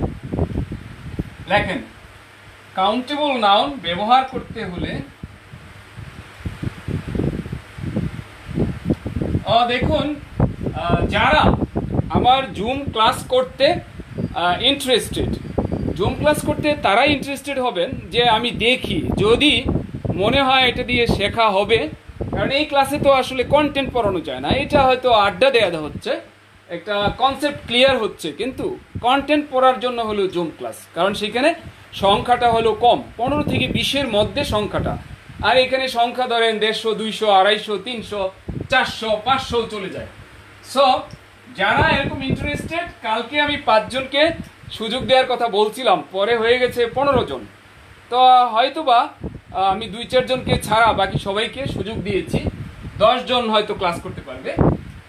লেখেন, কাউন্টেবল নাউন ব্যবহার করতে হলে দেখুন, যারা আমার জুম ক্লাস করতে ইন্টারেস্টেড, জুম ক্লাস করতে তারাই ইন্টারেস্টেড হবেন যে আমি দেখি, যদি মনে হয় এটা দিয়ে শেখা হবে। কারণ এই ক্লাসে তো আসলে কন্টেন্ট পড়ানো যায় না, এটা হয়তো আড্ডা দেওয়া হচ্ছে, একটা কনসেপ্ট ক্লিয়ার হচ্ছে, কিন্তু কন্টেন্ট পড়ার জন্য হলো জুম ক্লাস। কারণ সেখানে সংখ্যাটা হলো কম, 15 থেকে 20-এর মধ্যে সংখ্যাটা। আর এখানে সংখ্যা ধরেন 150, 200, 250, 300, 400, 500 চলে যায়। সো যারা এরকম ইন্টারেস্টেড, কালকে আমি 5 জনকে সুযোগ দেওয়ার কথা বলছিলাম, পরে হয়ে গেছে 15 জন। তো হয়তোবা আমি 2-4 জনকে ছাড়া বাকি সবাইকে সুযোগ দিয়েছি, 10 জন হয়তো ক্লাস করতে পারবে।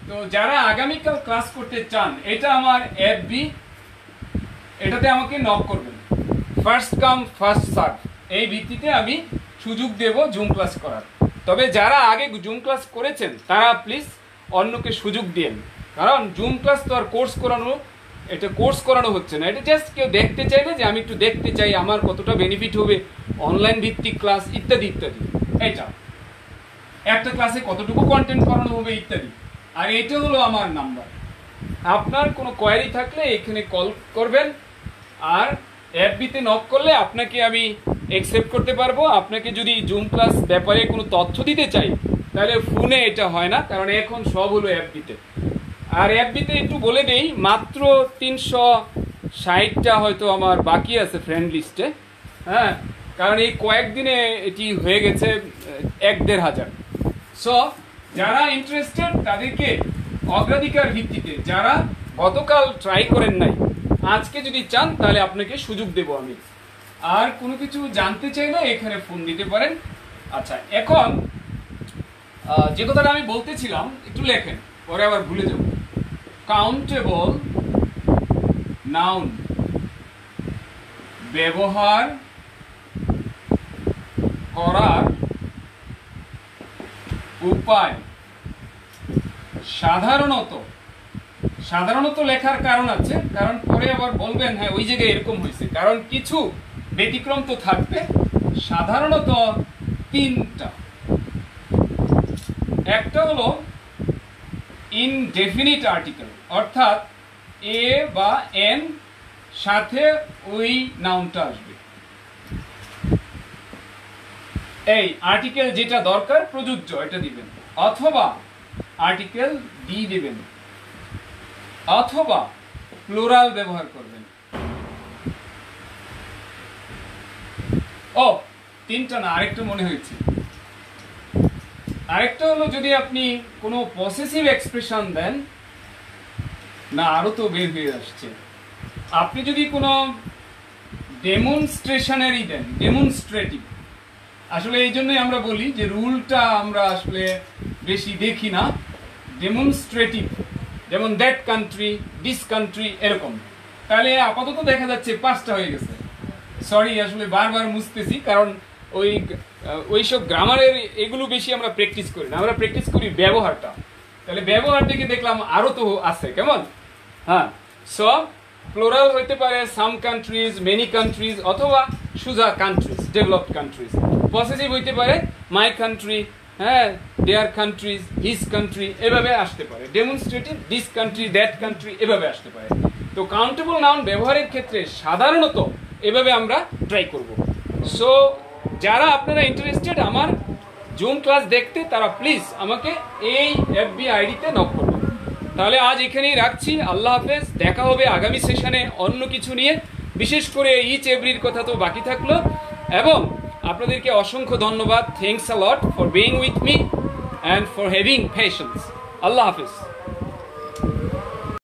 তো যারা আগামীকাল ক্লাস করতে চান, এটা আমার এফবি, এটাতে আমাকে নক করবেন। ফার্স্ট কাম ফার্স্ট সার্ভ এই ভিত্তিতে আমি সুযোগ দেব জুম ক্লাস করার। তবে যারা আগে জুম ক্লাস করেছেন তারা প্লিজ অন্যকে সুযোগ দিন, কারণ জুম ক্লাস তো আর কোর্স করানো হচ্ছে না, এটা জাস্ট কেউ দেখতে চাইলে যে আমি একটু দেখতে চাই আমার কতটা বেনিফিট হবে অনলাইন ভিত্তিক ক্লাস ইত্যাদি ইত্যাদি, এটা একটা ক্লাসে কতটুকু কন্টেন্ট করানো হবে ইত্যাদি। আর এটা হলো আমার নাম্বার, আপনার কোনো কোয়ারি থাকলে এখানে কল করবেন, আর এফবিতে নক করলে আপনাকে আমি অ্যাকসেপ্ট করতে পারবো। আপনাকে যদি জুম ক্লাস ব্যাপারে কোনো তথ্য দিতে চাই তাহলে ফোনে এটা হয় না, কারণ এখন সব হলো এফবিতে। আর এফবিতে একটু বলে দেই, মাত্র 360টা হয়তো আমার বাকি আছে ফ্রেন্ড লিস্টে, হ্যাঁ, কারণ এই কয়েকদিনে এটি হয়ে গেছে 1-1.5 হাজার। সো যারা ইন্টারেস্টেড তাদেরকে অগ্রাধিকার ভিত্তিতে, যারা গতকাল ট্রাই করেন নাই, আজকে যদি চান তাহলে আপনাকে সুযোগ দেব আমি। আর কোনো কিছু জানতে চাইলে এখানে ফোন দিতে পারেন। আচ্ছা, এখন যে কথাটা আমি বলতেছিলাম একটু লেখেন, পরে আবার ভুলে যাব। কাউন্টেবল নাউন ব্যবহার করার উপায়। সাধারণত লেখার কারণ আছে, কারণ পরে আবার বলবেন হ্যাঁ ওই জায়গায় এরকম হয়েছে, কারণ কিছু ব্যতিক্রম তো থাকবে। সাধারণত 3টা, একটা হলো ইনডেফিনিট আর্টিকেল, অর্থাৎ এ বা এন সাথে ওই নাউনটা আসবে, এই আর্টিকেল যেটা দরকার প্রযোজ্য এটা দিবেন, অথবা আর্টিকেল ডি দিবেন, অথবা প্লুরাল ব্যবহার করবেন। 3টা না, আরেকটা মনে হয়েছে। আরেকটা হলো যদি আপনি কোনো পসেসিভ এক্সপ্রেশন দেন, না আরো তো বের হয়ে আসছে, আপনি যদি কোনো ডেমনস্ট্রেশনারি দেন, ডেমনস্ট্রেটিভ, আসলে এই জন্যই আমরা বলি যে রুলটা আমরা আসলে বেশি দেখি না, ডেমনস্ট্রেটিভ, যেমন দ্যাট কান্ট্রি, দিস কান্ট্রি, এরকম। তাহলে আপাতত দেখা যাচ্ছে 5টা হয়ে গেছে। সরি, আসলে বারবার মুছতেছি, কারণ ওইসব গ্রামারের এগুলো বেশি আমরা প্র্যাকটিস করি না, আমরা প্র্যাকটিস করি ব্যবহারটা। তাহলে ব্যবহার থেকে দেখলাম আরো তো আছে, কেমন? হ্যাঁ, সো প্লুরাল হইতে পারে সাম কান্ট্রিজ, মেনি কান্ট্রিজ, অথবা সুজা কান্ট্রিজ, ডেভেলপড কান্ট্রিজ। পসেসিভ হইতে পারে মাই কান্ট্রি, হ্যাঁ, দেয়ার কান্ট্রিজ, হিজ কান্ট্রি, এভাবে আসতে পারে। Demonstrative this country, that country, এভাবে আসতে পারে। তো কাউন্টেবল নাউন ব্যবহারের ক্ষেত্রে সাধারণত এভাবে আমরা ট্রাই করব। সো যারা আপনারা ইন্টারেস্টেড আমার জুম ক্লাস দেখতে, তারা প্লিজ আমাকে এই FB আইডিতে নক করবেন। তাহলে আজ এখানেই রাখছি। আল্লাহ হাফেজ। দেখা হবে আগামী সেশনে অন্য কিছু নিয়ে, বিশেষ করে ইচ এভরির কথা তো বাকি থাকলো। এবং আপনাদেরকে অসংখ্য ধন্যবাদ। Thanks a lot for being with me and for having patience. আল্লাহ হাফেজ।